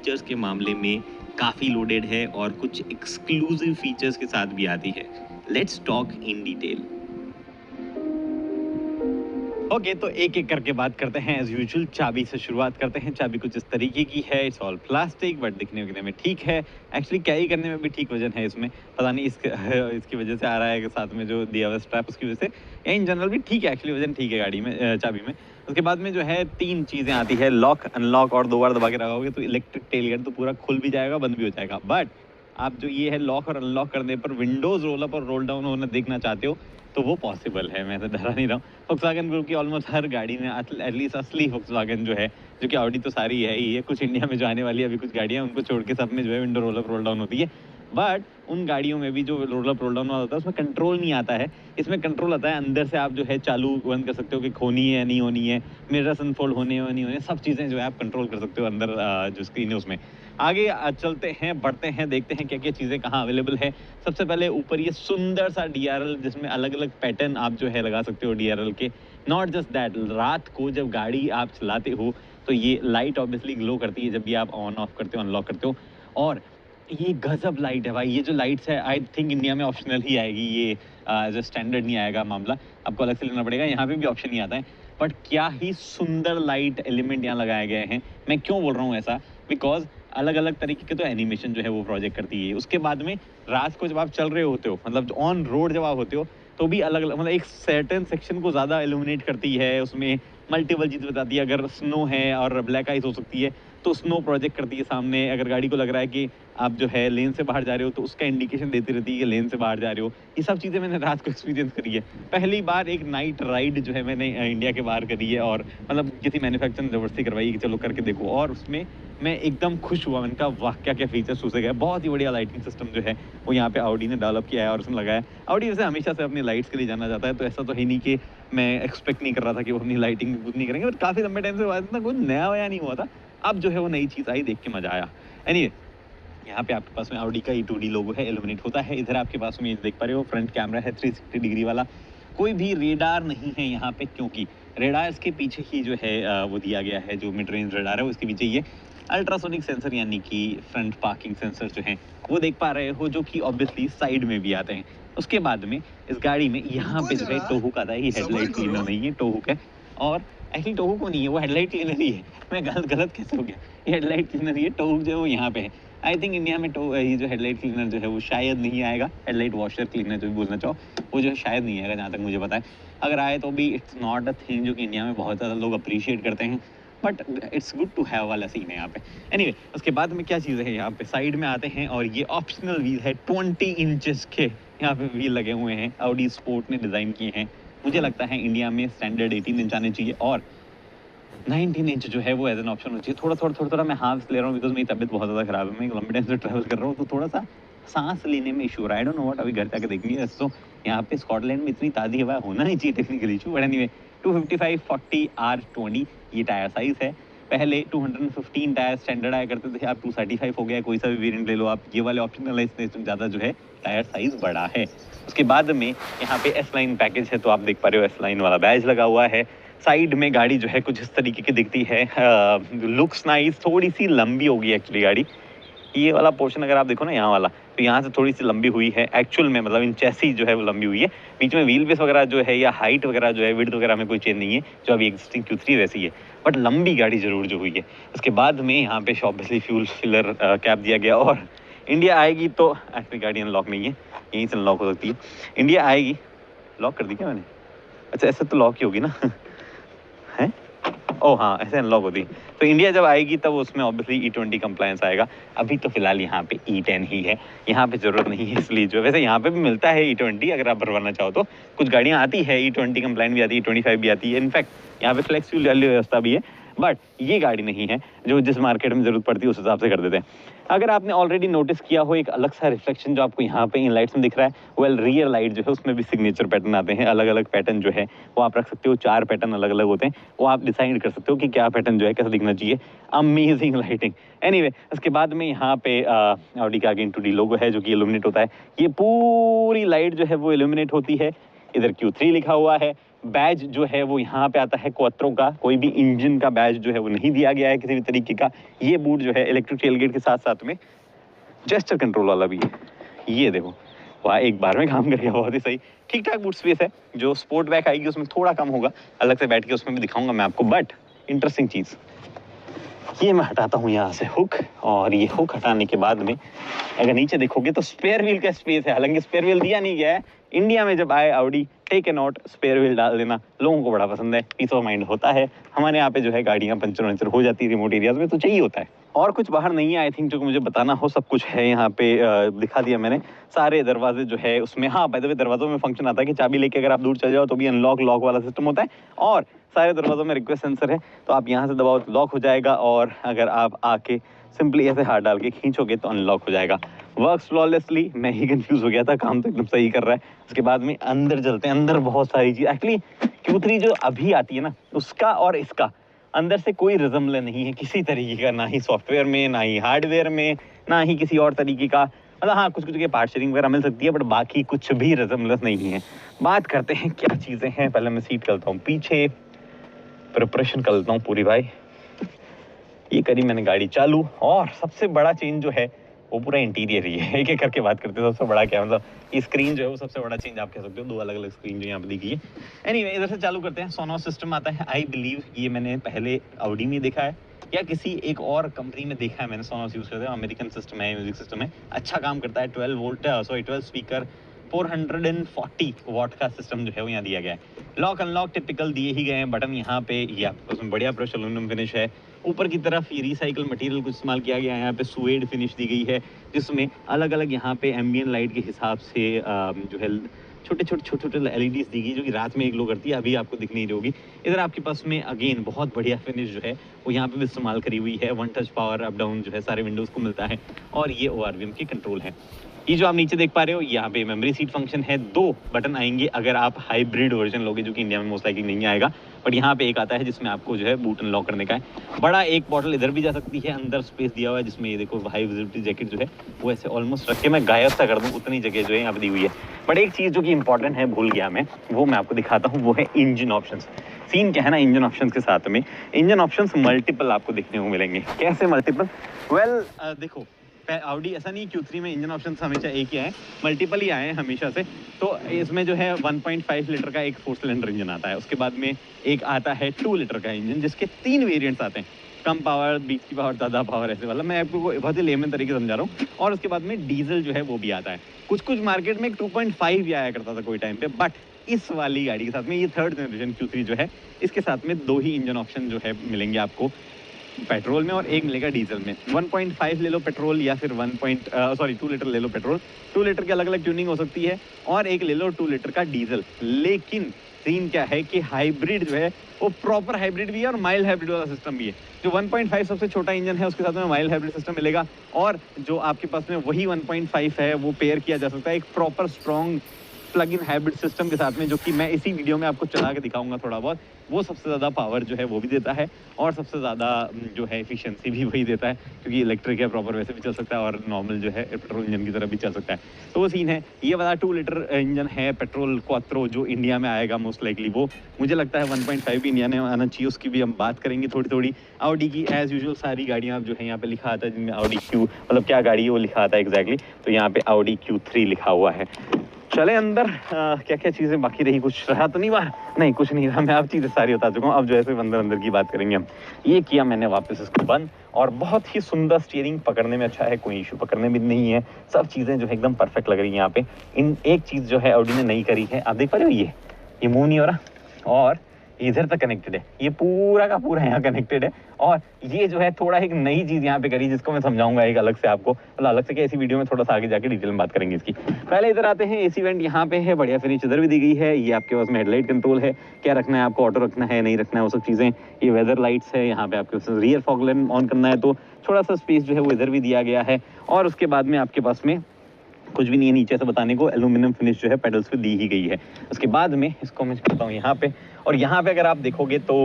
Features के मामले में काफ़ी लोडेड है और कुछ एक्सक्लूसिव फीचर्स के साथ भी आती है। Let's talk in detail. Okay, तो एक-एक करके बात करते हैं। एज़ यूजुअल चाबी से शुरुआत करते हैं। चाबी कुछ इस तरीके की है, इट्स ऑल प्लास्टिक बट दिखने-विखने में ठीक है। एक्चुअली कैरी करने में भी ठीक वज़न है इसमें। पता नहीं इसके इसकी वज़ह से आ रहा है कि साथ में जो दिया हुआ स्ट्रैप उसकी वज़ह से, या इन जनरल भी ठीक है, एक्चुअली वज़न ठीक है गाड़ी में, चाबी में। उसके बाद में जो है 3 चीज़ें आती है, लॉक, अनलॉक और 2 बार दबा के रखोगे तो इलेक्ट्रिक टेलगेट तो पूरा खुल भी जाएगा, बंद भी हो जाएगा। बट आप जो ये है लॉक और अनलॉक करने पर विंडोज़ रोल अप और रोल डाउन होना देखना चाहते हो, तो वो पॉसिबल है, मैं तो डरा नहीं रहा हूँ। फ़ॉक्सवैगन ग्रुप की ऑलमोस्ट हर गाड़ी में एटलीस्ट असली फ़ॉक्सवैगन जो है, जो कि ऑडी तो सारी है ही है, कुछ इंडिया में जो आने वाली है अभी कुछ गाड़ियाँ, उनको छोड़ के सब में जो है window roll up roll down होती है। बट उन गाड़ियों में भी जो रोल अप रोल डाउन वाला होता है उसमें कंट्रोल नहीं आता है। इसमें कंट्रोल आता है अंदर से, आप जो है चालू बंद कर सकते हो कि खोनी है नहीं होनी है, मिरर्स अनफोल्ड होने हैं नहीं होने, सब चीज़ें जो है आप कंट्रोल कर सकते हो अंदर, जो स्क्रीन है उसमें। आगे चलते हैं, बढ़ते हैं, देखते हैं क्या-क्या चीज़ें कहाँ अवेलेबल है। सबसे पहले ऊपर ये सुंदर सा डीआरएल, जिसमें अलग-अलग पैटर्न आप जो है लगा सकते हो डीआरएल के। नॉट जस्ट दैट, रात को जब गाड़ी आप चलाते हो तो ये लाइट ऑब्वियसली ग्लो करती है जब भी आप ऑन ऑफ करते हो, अनलॉक करते हो। और ये गजब लाइट है भाई। ये जो लाइट्स है आई थिंक इंडिया में ऑप्शनल ही आएगी ये, एज अ स्टैंडर्ड नहीं आएगा मामला, आपको अलग से लेना पड़ेगा। यहाँ पे भी ऑप्शन नहीं आता है। बट क्या ही सुंदर लाइट एलिमेंट यहाँ लगाए गए हैं। मैं क्यों बोल रहा हूँ ऐसा, बिकॉज अलग अलग तरीके के तो एनिमेशन जो है वो प्रोजेक्ट करती है। उसके बाद में रात को जब आप चल रहे होते हो, मतलब ऑन रोड जब आप होते हो, तो भी अलग अलग, मतलब एक सर्टेन सेक्शन को ज़्यादा इल्यूमिनेट करती है। उसमें मल्टीपल चीज़ बताती है। अगर स्नो है और ब्लैक आइस हो सकती है तो स्नो प्रोजेक्ट करती है सामने। अगर गाड़ी को लग रहा है कि आप जो है लेन से बाहर जा रहे हो तो उसका इंडिकेशन देती रहती है कि लेन से बाहर जा रहे हो। ये सब चीज़ें मैंने रात को एक्सपीरियंस करी है। पहली बार एक नाइट राइड जो है मैंने इंडिया के बाहर करी है, और मतलब किसी मैन्युफैक्चर ने ज़बरदस्ती करवाई कि चलो करके देखो, और उसमें मैं एकदम खुश हुआ। मैंने कहा वाह, क्या-क्या फीचर्स उसे गए। बहुत ही बढ़िया लाइटिंग सिस्टम जो है वो यहाँ पे ऑडी ने डेवलप किया है और उसमें लगाया है। ऑडी वैसे हमेशा से अपनी लाइट्स के लिए जाना जाता है, तो ऐसा तो है नहीं कि मैं एक्सपेक्ट नहीं कर रहा था कि वो अपनी लाइटिंग कुछ नहीं करेंगे। बट काफ़ी लंबे टाइम से बाद इतना कुछ नया-वया नहीं हुआ था। अब जो है वो नई चीज़ आई, देख के मज़ा आया। एनीवे, यहाँ पे आपके पास में ऑडी का E2D लोगो है, इल्यूमिनेट होता है। इधर आपके पास में देख पा रहे हो फ्रंट कैमरा है 360 डिग्री वाला। कोई भी रेडार नहीं है यहाँ पे, क्योंकि रेडार्स के पीछे ही जो है वो दिया गया है, जो मिड रेंज रेडार है उसके पीछे ये अल्ट्रासोनिक सेंसर, यानी कि फ्रंट पार्किंग सेंसर जो हैं वो देख पा रहे हो, जो कि ऑब्वियसली साइड में भी आते हैं। उसके बाद में इस गाड़ी में यहाँ पे जो है टोहुक आता है। ये हेडलाइट क्लीनर नहीं है, टोहुक है। और एक्चुअली टोहुक को नहीं है, वो हेडलाइट क्लीनर ही है। मैं गलत कैसे हो गया, ये हेडलाइट क्लीनर ही है, टोहुक जो है वो यहाँ पे है। आई थिंक इंडिया में ये जो हेडलाइट क्लीनर जो है वो शायद नहीं आएगा। हेडलाइट वॉशर क्लीनर जो भी बोलना चाहो, वो जो है शायद नहीं आएगा जहाँ तक मुझे पता है। अगर आए तो भी इट्स नॉट अ थिंग जो कि इंडिया में बहुत ज़्यादा लोग अप्रिशिएट करते हैं। But it's good to have वाला सीन है यहाँ पे। एनीवे, उसके बाद में क्या चीज़ें हैं, यहाँ पे साइड में आते हैं और ये ऑप्शनल व्हील है। 20 इंचेस के यहाँ पे व्हील लगे हुए हैं, ऑडी स्पोर्ट ने डिज़ाइन किए हैं। मुझे लगता है इंडिया में स्टैंडर्ड 18 इंच आने चाहिए, और 19 इंच जो है वो एज एन ऑप्शन होना चाहिए। थोड़ा मैं हाफ ले रहा हूँ बिकॉज मेरी तबीयत बहुत ज़्यादा खराब है। मैं एक लंबे टाइम से ट्रैवल कर रहा हूँ, तो थोड़ा सा सांस लेने में इशू हो रहा है। आई डोंट नो व्हाट, अभी घर जाके देखेंगे। तो यहाँ पे स्कॉटलैंड में इतनी ताज़ी हवा होना नहीं चाहिए technically issue, but anyway 255 40 R20 ये टायर साइज़ है। पहले 215 टायर स्टैंडर्ड आया करते थे, अब 235 हो गया है। कोई सा भी वेरिएंट ले लो आप, ये वाले ऑप्शनल है, इसमें ज़्यादा जो है टायर साइज़ बड़ा है। उसके बाद में यहाँ पे एस लाइन पैकेज है, तो आप देख पा रहे हो एस लाइन वाला बैज लगा हुआ है। साइड में गाड़ी जो है कुछ इस तरीके की दिखती है। लुक्स नाइस, थोड़ी सी लंबी होगी एक्चुअली गाड़ी। ये वाला पोर्शन अगर आप देखो ना, यहाँ वाला, तो यहाँ से थोड़ी सी लंबी हुई है एक्चुअल में, मतलब इन चेसी जो है वो लंबी हुई है। बीच में व्हील बेस वगैरह जो है या हाइट वगैरह जो है, विड्थ वगैरह में कोई चेंज नहीं है, जो अभी एग्जिस्टिंग Q3 वैसी है। बट लंबी गाड़ी जरूर जो हुई है। उसके बाद में यहाँ पे ऑब्वियसली फ्यूल फिलर कैप दिया गया। और इंडिया आएगी तो एक्चुअली गाड़ी अनलॉक नहीं है, यहीं से अनलॉक हो सकती है। इंडिया आएगी, लॉक कर दी क्या मैंने? अच्छा, ऐसे तो लॉक ही होगी ना है? ओह हाँ, ऐसे अनलॉक होती। तो इंडिया जब आएगी तब उसमें ऑब्वियसली E20 कंप्लायंस आएगा। अभी तो फिलहाल यहाँ पे E10 ही है, यहाँ पे ज़रूरत नहीं है इसलिए जो, वैसे यहाँ पे भी मिलता है E20 अगर आप भरवाना चाहो तो। कुछ गाड़ियाँ आती है E20 कंप्लायंट भी आती है, E25 भी आती है। इनफैक्ट यहाँ पे फ्लेक्स फ्यूल वाली व्यवस्था भी है, बट ये गाड़ी नहीं है। जो जिस मार्केट में ज़रूरत पड़ती है उस हिसाब से कर देते हैं। अगर आपने ऑलरेडी नोटिस किया हो, एक अलग सा रिफ्लेक्शन जो आपको यहाँ पे इन लाइट्स में दिख रहा है, वेल रियर लाइट जो है उसमें भी सिग्नेचर पैटर्न आते हैं। अलग अलग पैटर्न जो है वो आप रख सकते हो, 4 पैटर्न अलग अलग होते हैं, वो आप डिसाइड कर सकते हो कि क्या पैटर्न जो है कैसा दिखना चाहिए। Amazing lighting. एनीवे, उसके बाद में यहाँ पे ऑडी का आगे E2D लोगो है जो कि इल्यूमिनेट होता है। ये पूरी लाइट जो है वो इल्यूमिनेट होती है। इधर Q3 लिखा हुआ है, बैज जो है वो यहाँ पे आता है क्वात्रो का, कोई भी इंजन का बैज जो है वो नहीं दिया गया है किसी भी तरीके का। ये बूट जो है इलेक्ट्रिक टेलगेट के साथ साथ में जेस्चर कंट्रोल वाला भी है। ये देखो, वाह, एक बार में काम कर गया, बहुत ही सही। ठीक ठाक बूट स्पेस है। जो स्पोर्ट बैग आएगी उसमें थोड़ा कम होगा, अलग से बैठ के उसमें भी दिखाऊंगा मैं आपको। बट इंटरेस्टिंग चीज़, ये मैं हटाता हूँ यहाँ से हुक, और ये हुक हटाने के बाद में अगर नीचे देखोगे तो स्पेयर व्हील का स्पेस है। हालांकि स्पेयर व्हील दिया नहीं गया है। इंडिया में जब आए Audi, take a note, spare wheel डाल देना लोगों को बड़ा पसंद है, पीस ऑफ माइंड होता है। हमारे यहाँ पे जो है गाड़ियाँ पंचर वंचर हो जाती है रिमोट एरियाज में, तो चाहिए होता है। और कुछ बाहर नहीं है आई थिंक, जो मुझे बताना हो, सब कुछ है यहाँ पे। दिखा दिया मैंने सारे दरवाजे जो है उसमें। हाँ, बाय द वे, दरवाजों में फंक्शन आता है कि चाबी लेके अगर आप दूर चले जाओ तो भी अनलॉक लॉक वाला सिस्टम होता है। और सारे दरवाजों में रिक्वेस्ट सेंसर है, तो आप यहाँ से दबाओ तो लॉक हो जाएगा, और अगर आप आके सिंपली ऐसे हाथ डाल के खींचोगे तो अनलॉक हो जाएगा। Works flawlessly. मैं ही कंफ्यूज हो गया था, काम तो एकदम सही कर रहा है। उसके बाद में अंदर चलते हैं। अंदर बहुत सारी चीज, एक्चुअली Q3 जो अभी आती है ना, उसका और इसका अंदर से कोई रिजम्बलेंस नहीं है किसी तरीके का, ना ही सॉफ्टवेयर में, ना ही हार्डवेयर में, ना ही किसी और तरीके का। मतलब हाँ, कुछ कुछ के पार्ट शेयरिंग वगैरह मिल सकती है, बट बाकी कुछ भी रिजम्बलेंस नहीं है। बात करते हैं क्या चीज़ें हैं। पहले मैं सीट करता हूँ पीछे, प्रिपरेशन कर लेता हूँ पूरी भाई। ये करी मैंने गाड़ी चालू, और सबसे बड़ा चेंज जो है वो पूरा इंटीरियर ही है। एक एक करके बात करते हैं। सबसे बड़ा क्या, मतलब ये स्क्रीन जो है वो सबसे बड़ा चेंज आप कह सकते हो। दो अलग अलग स्क्रीन जो यहाँ पे दिखी है। एनीवे, इधर से चालू करते हैं। सोनोस सिस्टम आता है। आई बिलीव ये मैंने पहले ऑडी में देखा है या किसी एक और कंपनी में देखा है मैंने। सोनोस यूज करते हैं, अमेरिकन सिस्टम है, म्यूजिक सिस्टम है, अच्छा काम करता है। 12 स्पीकर, 440 वॉट का सिस्टम जो है वो यहाँ दिया गया है। लॉक अनलॉक टिपिकल दिए ही गए हैं बटन यहाँ पे। ये आपको उसमें बढ़िया ब्रश एल्यूमिनियम फिनिश है। ऊपर की तरफ ये रिसाइकल मटेरियल को इस्तेमाल किया गया है। यहाँ पे सुएड फिनिश दी गई है, जिसमें अलग अलग यहाँ पे एम्बियन लाइट के हिसाब से जो है छोटे छोटे एलईडीज दी गई, जो कि रात में एक ग्लो करती है। अभी आपको दिख नहीं रही होगी। इधर आपके पास में अगेन बहुत बढ़िया फिनिश जो है वो यहाँ पे भी इस्तेमाल करी हुई है। One touch power up down जो है सारे विंडोज को मिलता है, और ये ORVM के कंट्रोल है। ये जो आप नीचे देख पा रहे हो, यहाँ पे मेमोरी सीट फंक्शन है। 2 बटन आएंगे अगर आप हाइब्रिड वर्जन लोगे, जो कि इंडिया में मोस्ट लाइकली नहीं आएगा, बट यहाँ पे एक आता है जिसमें आपको जो है बूट अनलॉक करने का है। बड़ा एक बॉटल इधर भी जा सकती है। अंदर स्पेस दिया हुआ है, जिसमें ये देखो हाई विजिबिलिटी जैकेट जो है वो ऐसे ऑलमोस्ट रख के मैं गायब सा कर दूँ, उतनी जगह जो है यहाँ पे दी हुई है। बट एक चीज़ जो कि इंपॉर्टेंट है, भूल गया मैं, वो मैं आपको दिखाता हूँ। वो है इंजन ऑप्शन। सीन क्या है ना, इंजन ऑप्शन के साथ में इंजन ऑप्शन मल्टीपल आपको देखने को मिलेंगे। कैसे मल्टीपल? वेल, देखो, ऑडी ऐसा नहीं, Q3 में इंजन ऑप्शन हमेशा एक ही आए, मल्टीपल ही आए हैं हमेशा से। तो इसमें जो है 1.5 लीटर का एक 4 सिलेंडर इंजन आता है। उसके बाद में एक आता है 2 लीटर का इंजन, जिसके 3 वेरिएंट्स आते हैं। कम पावर, बीच की पावर, ज़्यादा पावर, ऐसे वाला। मैं आपको बहुत ही लेमन तरीके से समझा रहा हूँ। और उसके बाद में डीजल जो है वो भी आता है। कुछ मार्केट में 2.5 भी आया करता था कोई टाइम पे, बट इस वाली गाड़ी के साथ में, ये 3rd जनरेशन Q3 जो है, इसके साथ में 2 ही इंजन ऑप्शन जो है मिलेंगे आपको पेट्रोल में, और एक मिलेगा डीजल में। 1.5 ले लो पेट्रोल, या फिर 2 लीटर ले लो पेट्रोल। 2 लीटर की अलग अलग ट्यूनिंग हो सकती है, और एक ले लो 2 लीटर का डीजल। लेकिन सीन क्या है कि हाइब्रिड जो है वो प्रॉपर हाइब्रिड भी है, और माइल्ड हाइब्रिड वाला सिस्टम भी है। जो 1.5 सबसे छोटा इंजन है, उसके साथ में माइल्ड हाइब्रिड सिस्टम मिलेगा, और जो आपके पास में वही 1.5 है, वो पेयर किया जा सकता है एक proper strong plug in hybrid system के साथ में, जो कि मैं इसी वीडियो में आपको चला के दिखाऊंगा थोड़ा बहुत। वो सबसे ज़्यादा पावर जो है वो भी देता है, और सबसे ज़्यादा जो है एफिशिएंसी भी वही देता है, क्योंकि इलेक्ट्रिक है, प्रॉपर वैसे भी चल सकता है, और नॉर्मल जो है पेट्रोल इंजन की तरह भी चल सकता है। तो वो सीन है। ये वाला 2 लीटर इंजन है पेट्रोल क्वात्रो, जो इंडिया में आएगा मोस्ट लाइकली। वो मुझे लगता है 1.5 भी इंडिया में आना चाहिए, उसकी भी हम बात करेंगे थोड़ी। ऑडी की एज यूजुअल सारी गाड़ियाँ जो है यहाँ पे लिखा आता है, जिनमें ऑडी Q, मतलब क्या गाड़ी है वो लिखा आता है एग्जैक्टली। तो यहाँ पे ऑडी Q3 लिखा हुआ है। चले अंदर। क्या क्या चीज़ें बाकी रही? कुछ रहा तो नहीं बाहर? नहीं, कुछ नहीं रहा। मैं आप चीज़ें सारी बता चुका हूँ। अब जो है अंदर की बात करेंगे हम। ये किया मैंने वापस इसको बंद, और बहुत ही सुंदर स्टीयरिंग, पकड़ने में अच्छा है, कोई इशू पकड़ने में नहीं है। सब चीज़ें जो है एकदम परफेक्ट लग रही हैं यहाँ पे। इन एक चीज़ जो है ऑडी ने नहीं करी है, आप देख पा रहे हो, ये मूव नहीं हो रहा, और इधर तक कनेक्टेड है। ये पूरा का पूरा यहाँ कनेक्टेड है, और ये जो है थोड़ा एक नई चीज़ यहाँ पे करी, जिसको मैं समझाऊंगा एक अलग से आपको। मतलब अलग से क्या, इसी वीडियो में थोड़ा सा आगे जाके डिटेल में बात करेंगे इसकी। पहले इधर आते हैं। एसी वेंट यहाँ पे है, बढ़िया फिनिश इधर भी दी गई है। ये आपके पास में हेडलाइट कंट्रोल है, क्या रखना है आपको, ऑटो रखना है, नहीं रखना है, वो सब चीज़ें। ये वेदर लाइट्स है, यहाँ पे आपके पास रियर फॉग लैम्प ऑन करना है तो थोड़ा सा स्पेस जो है वो इधर भी दिया गया है। और उसके बाद में आपके पास में कुछ भी नहीं है नीचे से बताने को, एल्यूमिनियम फिनिश जो है पेडल्स पे दी ही गई है। उसके बाद में इसको मैं करता हूँ यहाँ पे, और यहाँ पे अगर आप देखोगे तो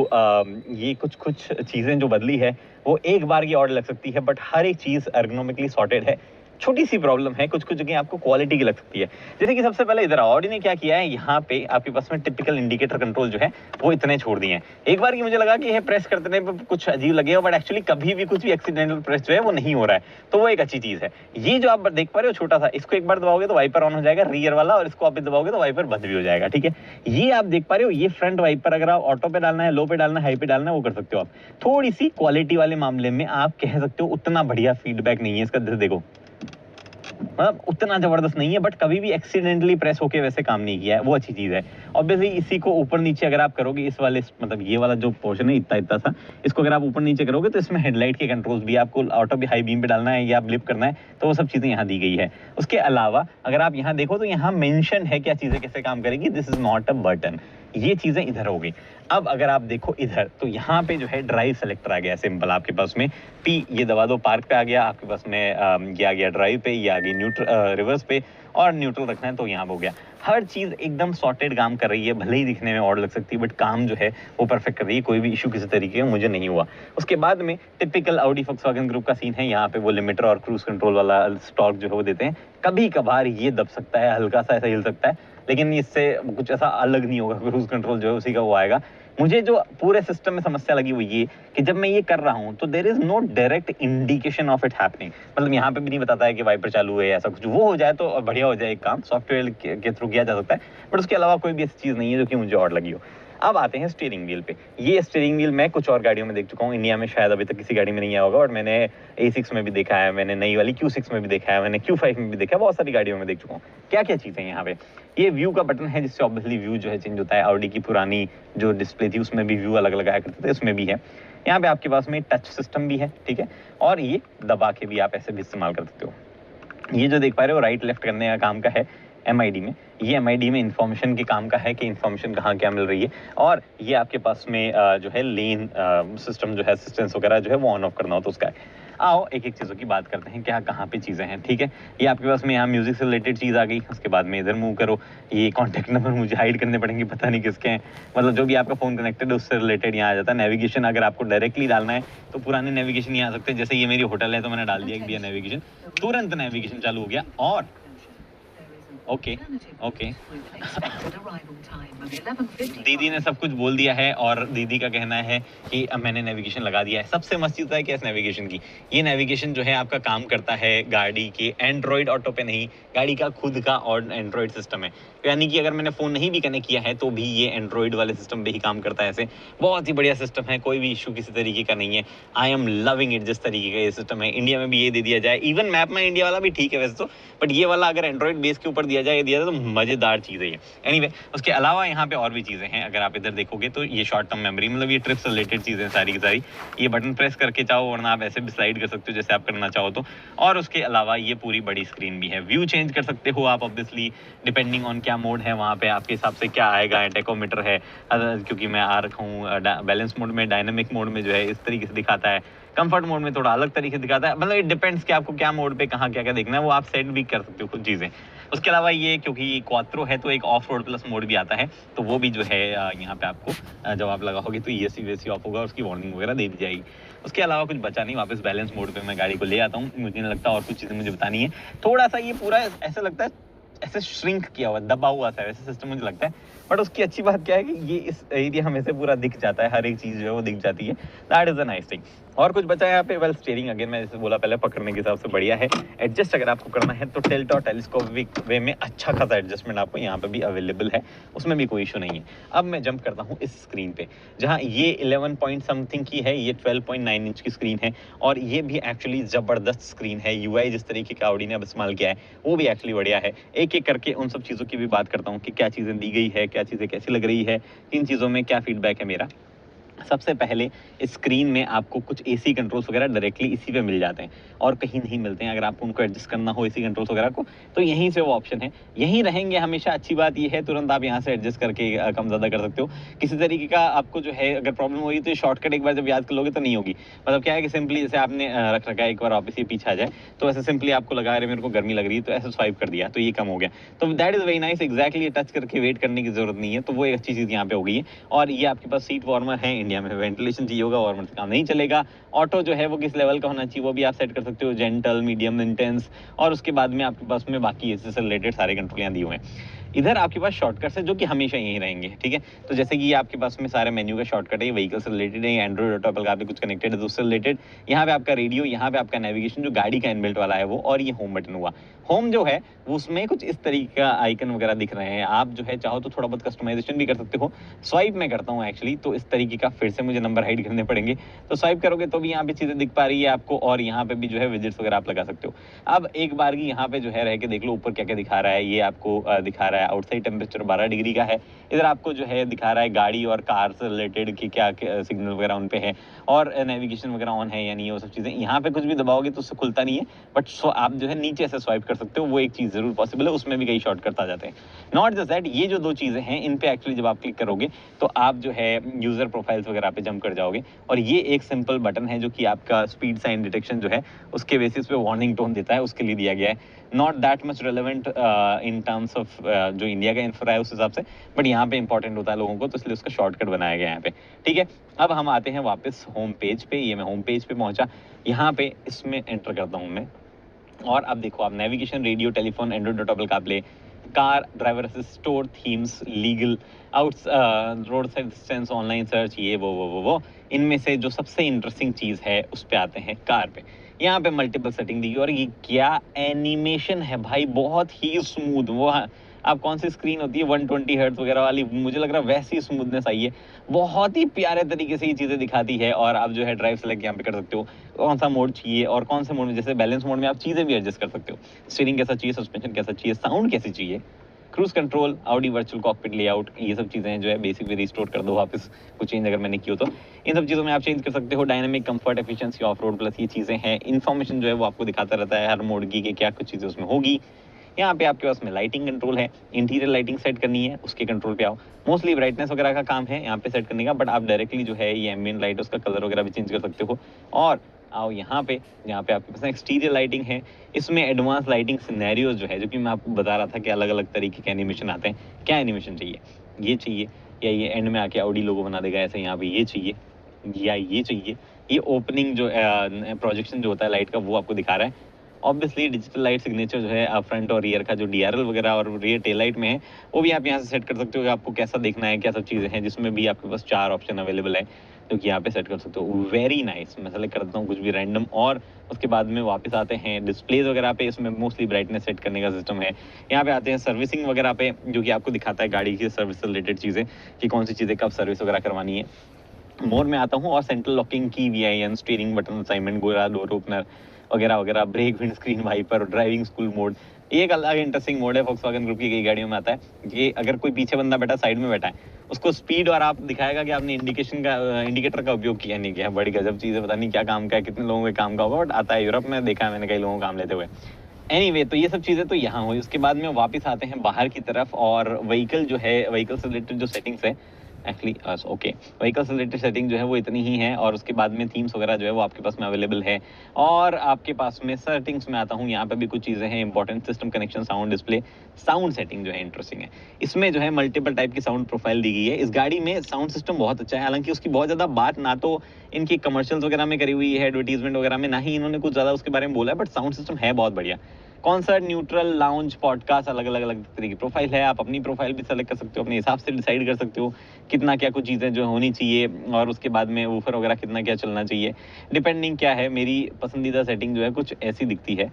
ये कुछ चीज़ें जो बदली है वो एक बार की और लग सकती है, बट हर एक चीज़ एर्गोनॉमिकली सॉर्टेड है। छोटी सी प्रॉब्लम है, कुछ कुछ जगह आपको क्वालिटी की लग सकती है। जैसे कि सबसे पहले इधर ऑडी ने क्या किया है, यहाँ पे आपके पास में टिपिकल इंडिकेटर कंट्रोल जो है वो इतने छोड़ दिए हैं। एक बार की मुझे लगा कि ये प्रेस करने पे कुछ अजीब लगेगा, बट एक्चुअली कभी भी कुछ भी एक्सीडेंटल प्रेस जो है वो नहीं हो रहा है, तो वो एक अच्छी चीज है। ये जो आप देख पा रहे हो छोटा सा, इसको एक बार दबाओगे तो वाइपर ऑन हो जाएगा रियर वाला, और इसको आप दबाओगे तो वाइपर बंद भी हो जाएगा, ठीक है। ये आप देख पा रहे हो, ये फ्रंट वाइपर अगर आप ऑटो पे डालना है, लो पे डालना है, हाई पे डालना है, वो कर सकते हो आप। थोड़ी सी क्वालिटी वाले मामले में आप कह सकते हो उतना बढ़िया फीडबैक नहीं है इसका। देखो मतलब उतना जबरदस्त नहीं है, बट कभी भी एक्सीडेंटली प्रेस होके वैसे काम नहीं किया है, वो अच्छी चीज है। ऑब्वियसली इसी को ऊपर नीचे अगर आप करोगे, इस वाले मतलब ये वाला जो पोर्शन है इतना इतना सा, इसको अगर आप ऊपर नीचे करोगे तो इसमें हेडलाइट के कंट्रोल्स भी, आपको ऑटो भी हाई बीम पे डालना है या ब्लिप करना है, तो वो सब चीजें यहाँ दी गई है। उसके अलावा अगर आप यहाँ देखो तो यहाँ मेंशन है क्या चीजें कैसे काम करेगी, this is not a button, ये चीजें इधर हो गई। अब अगर आप देखो इधर, तो यहाँ पे जो है ड्राइव सेलेक्टर आ गया सिंपल आपके पास में, पी ये दबा दो, पार्क पे आ गया आपके पास में, ये आ गया ड्राइव पे, ये आ गई न्यूट्रल रिवर्स पे, और न्यूट्रल रखना है तो यहाँ हो गया। हर चीज एकदम सॉर्टेड काम कर रही है, भले ही दिखने में और लग सकती है, बट काम जो है वो परफेक्ट कर रही है, कोई भी इशू किसी तरीके का मुझे नहीं हुआ। उसके बाद में टिपिकल ऑडी फॉक्सवैगन ग्रुप का सीन है, यहाँ पे वो लिमिटर और क्रूज कंट्रोल वाला स्टॉक जो है वो देते हैं। कभी कभार ये दब सकता है, हल्का सा ऐसा हिल सकता है, लेकिन इससे कुछ ऐसा अलग नहीं होगा, क्रूज कंट्रोल जो है उसी का वो आएगा। मुझे जो पूरे सिस्टम में समस्या लगी वो ये कि जब मैं ये कर रहा हूं तो there is no direct indication of it happening, मतलब यहाँ पे भी नहीं बताता है कि वाइपर चालू है, ऐसा कुछ। वो हो जाए तो बढ़िया हो जाए, एक काम सॉफ्टवेयर के थ्रू किया जा सकता है, बट उसके अलावा कोई भी ऐसी चीज नहीं है जो कि मुझे और लगी हो। अब आते हैं स्टीयरिंग व्हील पे। ये स्टीयरिंग व्हील मैं कुछ और गाड़ियों में देख चुका हूँ, इंडिया में शायद अभी तक किसी गाड़ी में नहीं आया होगा, बट मैंने A6 में भी देखा है, मैंने नई वाली Q6 में भी देखा है, मैंने Q5 में भी देखा है, बहुत सारी गाड़ियों में देख चुका हूँ। क्या क्या चीजें हैं यहाँ पे, ये व्यू का बटन है जिससे ऑब्वियसली व्यू जो है चेंज होता है। ऑडी की पुरानी जो डिस्प्ले थी उसमें भी व्यू अलग लगाया करते थे, उसमें भी है। यहाँ पे आपके पास में टच सिस्टम भी है, ठीक है, और ये दबा के भी आप ऐसे भी इस्तेमाल कर सकते हो। ये जो देख पा रहे हो राइट लेफ्ट करने का काम का है MID में, ये MID में इंफॉर्मेशन के काम का है कि इंफॉर्मेशन कहाँ क्या मिल रही है, और ये आपके पास में जो है लेन सिस्टम जो है असिस्टेंस वगैरह जो है वो ऑन ऑफ करना हो तो उसका है। आओ एक एक चीज़ों की बात करते हैं, क्या कहाँ पे चीज़ें हैं, ठीक है। ये आपके पास में यहाँ म्यूजिक से रिलेटेड चीज़ आ गई, उसके बाद में इधर मूव करो, ये कॉन्टैक्ट नंबर मुझे हाइड करने पड़ेंगे, पता नहीं किसके हैं, मतलब जो भी आपका फ़ोन कनेक्टेड है उससे रिलेटेड यहाँ आ जाता है। नेविगेशन अगर आपको डायरेक्टली डालना है तो पुराने नेविगेशन यहाँ आ सकते हैं, जैसे ये मेरी होटल है तो मैंने डाल दिया कि नेविगेशन, तुरंत नेविगेशन चालू हो गया। और ओके दीदी ने सब कुछ बोल दिया है, और दीदी का कहना है कि अब मैंने नेविगेशन लगा दिया है। सबसे मस्त चीज़ है कि इस नेविगेशन की, ये नेविगेशन जो है आपका काम करता है गाड़ी के एंड्रॉइड ऑटो पे नहीं, गाड़ी का खुद का और एंड्रॉइड सिस्टम है, यानी कि अगर मैंने फ़ोन नहीं भी कनेक्ट किया है तो भी ये एंड्रॉइड वाले सिस्टम पे ही काम करता है। ऐसे बहुत ही बढ़िया सिस्टम है, कोई भी इशू किसी तरीके का नहीं है। आई एम लविंग इट जिस तरीके का ये सिस्टम है। इंडिया में भी ये दे दिया जाए, इवन मैप में इंडिया वाला भी ठीक है वैसे तो, बट ये वाला अगर एंड्रॉइड बेस के ऊपर दिया जाए तो मज़ेदार चीज़ है ये। एनीवे, उसके अलावा यहाँ पे और भी चीज़ें हैं, अगर आप इधर देखोगे तो ये शॉर्ट टर्म मेमोरी, मतलब ये ट्रिप से रिलेटेड चीज़ें सारी की सारी, ये बटन प्रेस करके चाहो, वरना आप ऐसे भी स्लाइड कर सकते हो जैसे आप करना चाहो तो। और उसके अलावा ये पूरी बड़ी स्क्रीन भी है, व्यू चेंज कर सकते हो आप ऑब्वियसली डिपेंडिंग ऑन क्या मोड है वहाँ पे आपके हिसाब से क्या आएगा। टेकोमीटर है, क्योंकि मैं आ रखा हूँ बैलेंस मोड में, डायनामिक मोड में जो है इस तरीके से दिखाता है, कंफर्ट मोड में थोड़ा अलग तरीके से दिखाता है, मतलब इट डिपेंड्स कि आपको क्या मोड पे कहाँ क्या क्या देखना है, वो आप सेट भी कर सकते हो कुछ चीज़ें। उसके अलावा ये क्योंकि क्वात्रो है तो एक ऑफ रोड प्लस मोड भी आता है, तो वो भी जो है यहाँ पे आपको जब आप लगाओगे तो ESC वेसी ऑफ होगा, उसकी वार्निंग वगैरह दे दी जाएगी। उसके अलावा कुछ बचा नहीं, वापस बैलेंस मोड पे मैं गाड़ी को ले आता हूँ, मुझे नहीं लगता और कुछ चीज़ें मुझे बतानी है। थोड़ा सा ये पूरा ऐसा लगता है ऐसे श्रिंक किया हुआ, दबा हुआ था वैसे सिस्टम मुझे लगता है, बट उसकी अच्छी बात क्या है कि ये इस एरिया हमें से पूरा दिख जाता है, हर एक चीज़ जो है वो दिख जाती है, that is a nice thing. और कुछ बचा है यहाँ पे, वेल स्टीयरिंग अगेन मैं जैसे बोला पहले पकड़ने के हिसाब से बढ़िया है। एडजस्ट अगर आपको करना है तो टिल्ट और टेलीस्कोपिक वे में अच्छा खासा एडजस्टमेंट आपको यहाँ पे भी अवेलेबल है, उसमें भी कोई इशू नहीं है। अब मैं जंप करता हूँ इस स्क्रीन पे, जहाँ ये 11 पॉइंट समथिंग की है, ये 12.9 इंच की स्क्रीन है, और ये भी एक्चुअली ज़बरदस्त स्क्रीन है। UI जिस तरीके का ऑडी ने अब इस्तेमाल किया है वो भी एक्चुअली बढ़िया है। एक एक करके उन सब चीज़ों की भी बात करता हूँ कि क्या चीज़ें दी गई है, क्या चीज़ें कैसी लग रही है, इन चीज़ों में क्या फीडबैक है मेरा। सबसे पहले स्क्रीन में आपको कुछ AC कंट्रोल्स वगैरह डायरेक्टली इसी पे मिल जाते हैं और कहीं नहीं मिलते हैं। अगर आपको उनको एडजस्ट करना हो AC कंट्रोल्स वगैरह को तो यहीं से वो ऑप्शन है, यहीं रहेंगे हमेशा। अच्छी बात ये है तुरंत आप यहाँ से एडजस्ट करके कम ज़्यादा कर सकते हो। किसी तरीके का आपको जो है अगर प्रॉब्लम होगी तो शॉर्टकट एक बार जब याद कर लोगे तो नहीं होगी। मतलब क्या है कि सिंपली जैसे आपने रख रखा है, एक बार वापस ये पीछे आ जाए तो ऐसे सिंपली आपको लगा रहे मेरे को गर्मी लग रही है तो ऐसे स्वाइप कर दिया तो ये कम हो गया, तो that is very nice. Exactly touch करके वेट करने की जरूरत नहीं है, तो वो एक अच्छी चीज़ यहाँ पे हो गई है। और ये आपके पास सीट वार्मर है इंडिया में वेंटिलेशन चाहिए होगा, वार्मर से काम नहीं चलेगा। ऑटो जो है वो किस लेवल का होना चाहिए वो भी आप सेट कर सकते हो, जेंटल, मीडियम, इंटेंस, और उसके बाद में आपके पास में बाकी इससे से रिलेटेड सारे कंट्रोल यहाँ दिए हुए हैं। इधर आपके पास शॉर्टकट्स है जो कि हमेशा यहीं रहेंगे, ठीक है। तो जैसे कि ये आपके पास में सारे मेन्यू का शॉर्टकट है, व्हीकल से रिलेटेड है, एंड्रॉइड ऑटो एप्पल का भी कुछ कनेक्टेड है तो उससे रिलेटेड। यहाँ पे आपका रेडियो, यहाँ पे आपका नेविगेशन जो गाड़ी का इनबिल्ट वाला है वो, और ये होम बटन हुआ। होम जो है वो उसमें कुछ इस तरीके का आइकन वगैरह दिख रहे हैं। आप जो है चाहो तो थोड़ा बहुत कस्टमाइजेशन भी कर सकते हो। स्वाइप में करता हूँ एक्चुअली, तो इस तरीके का फिर से मुझे नंबर हाइड करने पड़ेंगे, तो स्वाइप करोगे तो भी यहाँ पे चीजें दिख पा रही है आपको, और यहाँ पे भी जो है विजिट्स वगैरह आप लगा सकते हो। अब एक बार की यहाँ पे जो है रह के देख लो ऊपर क्या क्या दिखा रहा है। ये आपको दिखा रहा है आउटसाइड टेम्परेचर 12 डिग्री का है। इधर आपको जो है दिखा रहा है गाड़ी और कार से रिलेटेड कि क्या सिग्नल वगैरह उन पे है, और नेविगेशन वगैरह ऑन है या नहीं, वो सब चीजें। यहाँ पे कुछ भी दबाओगे तो उससे खुलता नहीं है, बट आप जो है नीचे से स्वाइप कर सकते हो, वो एक चीज जरूर पॉसिबल है, उसमें भी कई शॉर्टकट आ जाते हैं। नॉट जस्ट दैट, ये जो दो चीजें हैं इन पे एक्चुअली जब आप क्लिक करोगे तो आप जो है यूजर प्रोफाइल्स वगैरह पे जंप कर जाओगे, और ये एक सिंपल बटन है जो कि आपका स्पीड साइन डिटेक्शन जो है उसके बेसिस पे वार्निंग टोन देता है, उसके लिए दिया गया है। Not that much relevant in terms of जो इंडिया का इंफ्रा है उस हिसाब से, बट यहाँ पे इंपॉर्टेंट होता है लोगों को, तो इसलिए उसका शॉर्टकट बनाया गया है यहाँ पे, ठीक है। अब हम आते हैं वापस होम पेज पे। ये मैं होम पेज पे पहुंचा, यहाँ पे इसमें एंटर करता हूँ मैं, और अब देखो आप navigation, radio, telephone, Android auto Apple CarPlay, car, driver assist, store, themes, legal, outs, road side assistance, online search, ये वो। इनमें से जो सबसे इंटरेस्टिंग चीज है उस पे आते हैं कार पे। यहाँ पे मल्टीपल सेटिंग दी, और ये क्या एनिमेशन है भाई, बहुत ही स्मूथ। वो आप कौन सी स्क्रीन होती है 120 हर्ट्ज वगैरह वाली, मुझे लग रहा है वैसी स्मूथनेस आई है, बहुत ही प्यारे तरीके से ये चीजें दिखाती है। और आप जो है ड्राइव सेलेक्ट यहाँ पे कर सकते हो, कौन सा मोड चाहिए, और कौन से मोड में, जैसे बैलेंस मोड में आप चीजें भी एडजस्ट कर सकते हो, स्टीयरिंग कैसा चाहिए, सस्पेंशन कैसा चाहिए, साउंड कैसी चाहिए, cruise control, Audi virtual cockpit layout, ये सब चीजें जो है बेसिक भी रिस्टोर कर दो वापस, कुछ चेंज अगर मैंने की हो तो इन सब चीजों में आप चेंज कर सकते हो। Dynamic comfort, efficiency, of road plus, ये चीजें हैं। इन्फॉर्मेशन जो है वो आपको दिखाता रहता है हर मोड की कि क्या कुछ चीजें उसमें होगी। यहाँ पे आपके पास में लाइटिंग कंट्रोल है, इंटीरियर लाइटिंग सेट करनी है उसके कंट्रोल पे आओ। मोस्टली ब्राइटनेस वगैरह का काम है यहाँ पे सेट करने का, बट आप डायरेक्टली जो है ये एम्बिएंट लाइट उसका कलर वगैरह भी चेंज कर सकते हो। और आओ यहाँ पे आपके पास एक्सटीरियर लाइटिंग है, इसमें एडवांस लाइटिंग सिनेरियोज जो है, जो कि मैं आपको बता रहा था कि अलग अलग तरीके के एनिमेशन आते हैं। क्या एनिमेशन चाहिए, ये चाहिए, या ये एंड में आके ऑडी लोगो बना देगा ऐसे, यहाँ पे ये चाहिए, या ये चाहिए। ये ओपनिंग जो प्रोजेक्शन जो होता है लाइट का वो आपको दिखा रहा है। ऑब्वियसली डिजिटल लाइट सिग्नेचर जो है फ्रंट और रियर का जो डीआरएल वगैरह और रियर टेल लाइट में है वो भी आप यहाँ से सेट कर सकते हो कि आपको कैसा देखना है, क्या सब चीज़ें हैं, जिसमें भी आपके पास 4 ऑप्शन अवेलेबल है जो कि यहाँ पे सेट कर सकते हो। Very nice. मैं सेलेक्ट कर देता हूँ कुछ भी रैंडम, और उसके बाद में वापस आते हैं डिस्प्लेज वगैरह पे। इसमें मोस्टली ब्राइटनेस सेट करने का सिस्टम है। यहाँ पे आते हैं सर्विसिंग वगैरह पे, जो कि आपको दिखाता है गाड़ी की सर्विस से रिलेटेड चीज़ें कि कौन सी चीज़ें कब सर्विस वगैरह करवानी है। मोर में आता हूँ और सेंट्रल लॉकिंग की, VIN, स्टीयरिंग बटन असाइनमेंट, गोरा डोर ओपनर वगैरह वगैरह, brake, windscreen wiper, driving school mode. ये एक अलग इंटरेस्टिंग मोड है, वॉक्सवैगन ग्रुप की कई गाड़ियों में आता है कि अगर कोई पीछे बंदा बैठा साइड में बैठा है उसको स्पीड और आप दिखाएगा कि आपने इंडिकेटर का उपयोग किया नहीं किया। बड़ी गजब चीज़ है, पता नहीं क्या काम का है, कितने लोगों के काम का होगा, बट आता है यूरोप में, देखा है मैंने कई लोगों को काम लेते हुए। एनीवे तो ये सब चीज़ें तो यहाँ हुई। उसके बाद में वापस आते हैं बाहर की तरफ, और व्हीकल जो है, व्हीकल से रिलेटेड जो सेटिंग्स है एक्चुअली ओके, व्हीकल से रिलेटेड सेटिंग जो है वो इतनी ही है, और उसके बाद में थीम्स वगैरह जो है वो आपके पास में अवेलेबल है। और आपके पास में सेटिंग्स में आता हूँ, यहाँ पे भी कुछ चीज़ें हैं important, system connection, sound display, sound setting जो है इंटरेस्टिंग है। इसमें जो है मल्टीपल टाइप की साउंड प्रोफाइल दी गई है। इस गाड़ी में साउंड सिस्टम बहुत अच्छा है, हालांकि उसकी बहुत ज़्यादा बात ना तो इनकी कमर्शियल्स वगैरह में करी हुई है, एडवर्टीजमेंट वगैरह में, ना ही इन्होंने कुछ ज़्यादा उसके बारे में बोला है, बट साउंड सिस्टम है बहुत बढ़िया। कॉन्सर्ट, न्यूट्रल, लाउंज, पॉडकास्ट, अलग अलग तरह की प्रोफाइल है। आप अपनी प्रोफाइल भी सेलेक्ट कर सकते हो, अपने हिसाब से डिसाइड कर सकते हो कितना क्या कुछ चीज़ें जो होनी चाहिए, और उसके बाद में वूफर वगैरह कितना क्या चलना चाहिए, डिपेंडिंग क्या है। मेरी पसंदीदा सेटिंग जो है कुछ ऐसी दिखती है,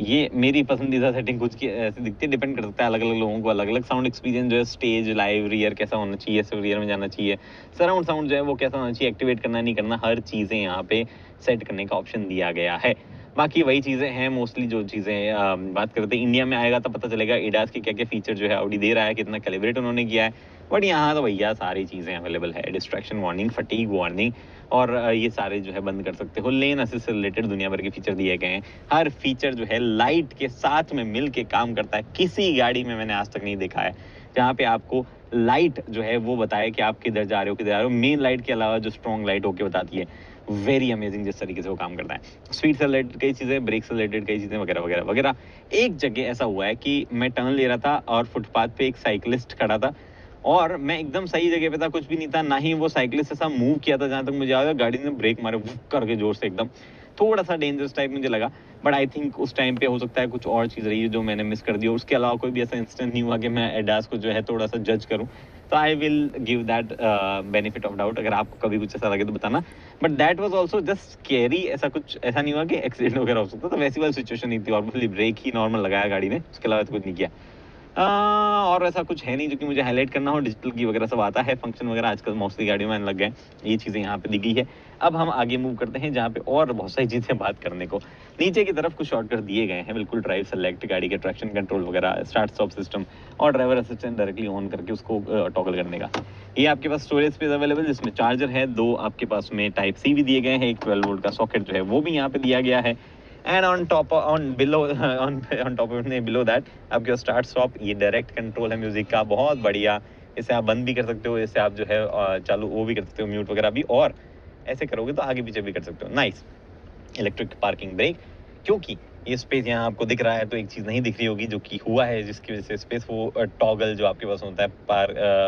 ये मेरी पसंदीदा सेटिंग कुछ की ऐसी दिखती है, डिपेंड कर सकता है अलग अलग लोगों को, अलग अलग साउंड एक्सपीरियंस जो है, स्टेज, लाइव, रियर कैसा होना चाहिए, सिर्फ रियर में जाना चाहिए, सराउंड साउंड जो है वो कैसा होना चाहिए, एक्टिवेट करना नहीं करना, हर चीज़ें यहाँ पे सेट करने का ऑप्शन दिया गया है। बाकी वही चीज़ें हैं मोस्टली जो चीज़ें बात करते हैं। इंडिया में आएगा तो पता चलेगा एडास के क्या क्या फीचर जो है ऑडी दे रहा है, कितना कैलिब्रेट उन्होंने किया है, बट यहाँ तो भैया सारी चीज़ें अवेलेबल है। डिस्ट्रैक्शन वार्निंग, फटीग वार्निंग, और ये सारे जो है बंद कर सकते हो। लेन असिस्ट से रिलेटेड दुनिया भर के फीचर दिए गए हैं। हर फीचर जो है लाइट के साथ में मिल के काम करता है। किसी गाड़ी में मैंने आज तक नहीं देखा है जहाँ पे आपको लाइट जो है वो बताए कि आप किधर जा रहे हो, किधर आ रहे हो, मेन लाइट के अलावा जो स्ट्रॉन्ग लाइट होके बताती है। वेरी अमेजिंग जिस तरीके से वो काम करता है। स्पीड से रिलेटेड कई चीज़ें, ब्रेक से रिलेटेड कई चीज़ें वगैरह वगैरह वगैरह। एक जगह ऐसा हुआ है कि मैं टर्न ले रहा था और फुटपाथ पे एक साइकिलिस्ट खड़ा था, और मैं एकदम सही जगह पे था, कुछ भी नहीं था, ना ही वो साइकिलिस्ट ऐसा मूव किया था जहां तक मुझे याद है। गाड़ी ने ब्रेक मारे वुक करके जोर से एकदम, थोड़ा सा डेंजरस टाइप मुझे लगा। बट आई थिंक उस टाइम पे हो सकता है कुछ और चीज़ रही है जो मैंने मिस कर दी, और उसके अलावा कोई भी ऐसा इंसिडेंट नहीं हुआ कि मैं एडास को जो है थोड़ा सा जज करूं। तो I will give that benefit of doubt, अगर आपको कभी कुछ ऐसा लगे तो बताना। But that was also just scary, ऐसा कुछ ऐसा नहीं हुआ कि एक्सीडेंट वगैरह हो सकता, तो वैसी वाली सिचुएशन नहीं थी। ऑब्वियसली ब्रेक ही नॉर्मल लगाया गाड़ी ने, उसके अलावा तो कुछ नहीं किया। और ऐसा कुछ है नहीं जो कि मुझे हाईलाइट करना हो। डिजिटल की वगैरह सब आता है, फंक्शन वगैरह आजकल मोस्टली गाड़ियों में आने लग गए, ये चीज़ें यहाँ पे दी गई है। अब हम आगे मूव करते हैं जहाँ पे और बहुत सारी चीज़ें बात करने को। नीचे की तरफ कुछ शॉर्टकट दिए गए हैं, बिल्कुल ड्राइव सेलेक्ट, गाड़ी के ट्रैक्शन कंट्रोल वगैरह, स्टार्ट स्टॉप सिस्टम और ड्राइवर असिस्टेंट डायरेक्टली ऑन करके उसको टॉगल करने का। ये आपके पास स्टोरेज स्पेस अवेलेबल, जिसमें चार्जर है, 2 आपके पास में टाइप सी भी दिए गए हैं, एक 12 वोल्ट का सॉकेट जो है वो भी यहाँ पे दिया गया है। And on top on below on top of below that आपके स्टार्ट स्टॉप, ये डायरेक्ट कंट्रोल है म्यूजिक का, बहुत बढ़िया। इसे आप बंद भी कर सकते हो, इसे आप जो है चालू वो भी कर सकते हो, म्यूट वगैरह भी, और ऐसे करोगे तो आगे पीछे भी कर सकते हो। नाइस। इलेक्ट्रिक पार्किंग ब्रेक, क्योंकि ये स्पेस यहाँ आपको दिख रहा है तो एक चीज़ नहीं दिख रही होगी जो कि हुआ है, जिसकी वजह से स्पेस वो टॉगल जो आपके पास होता है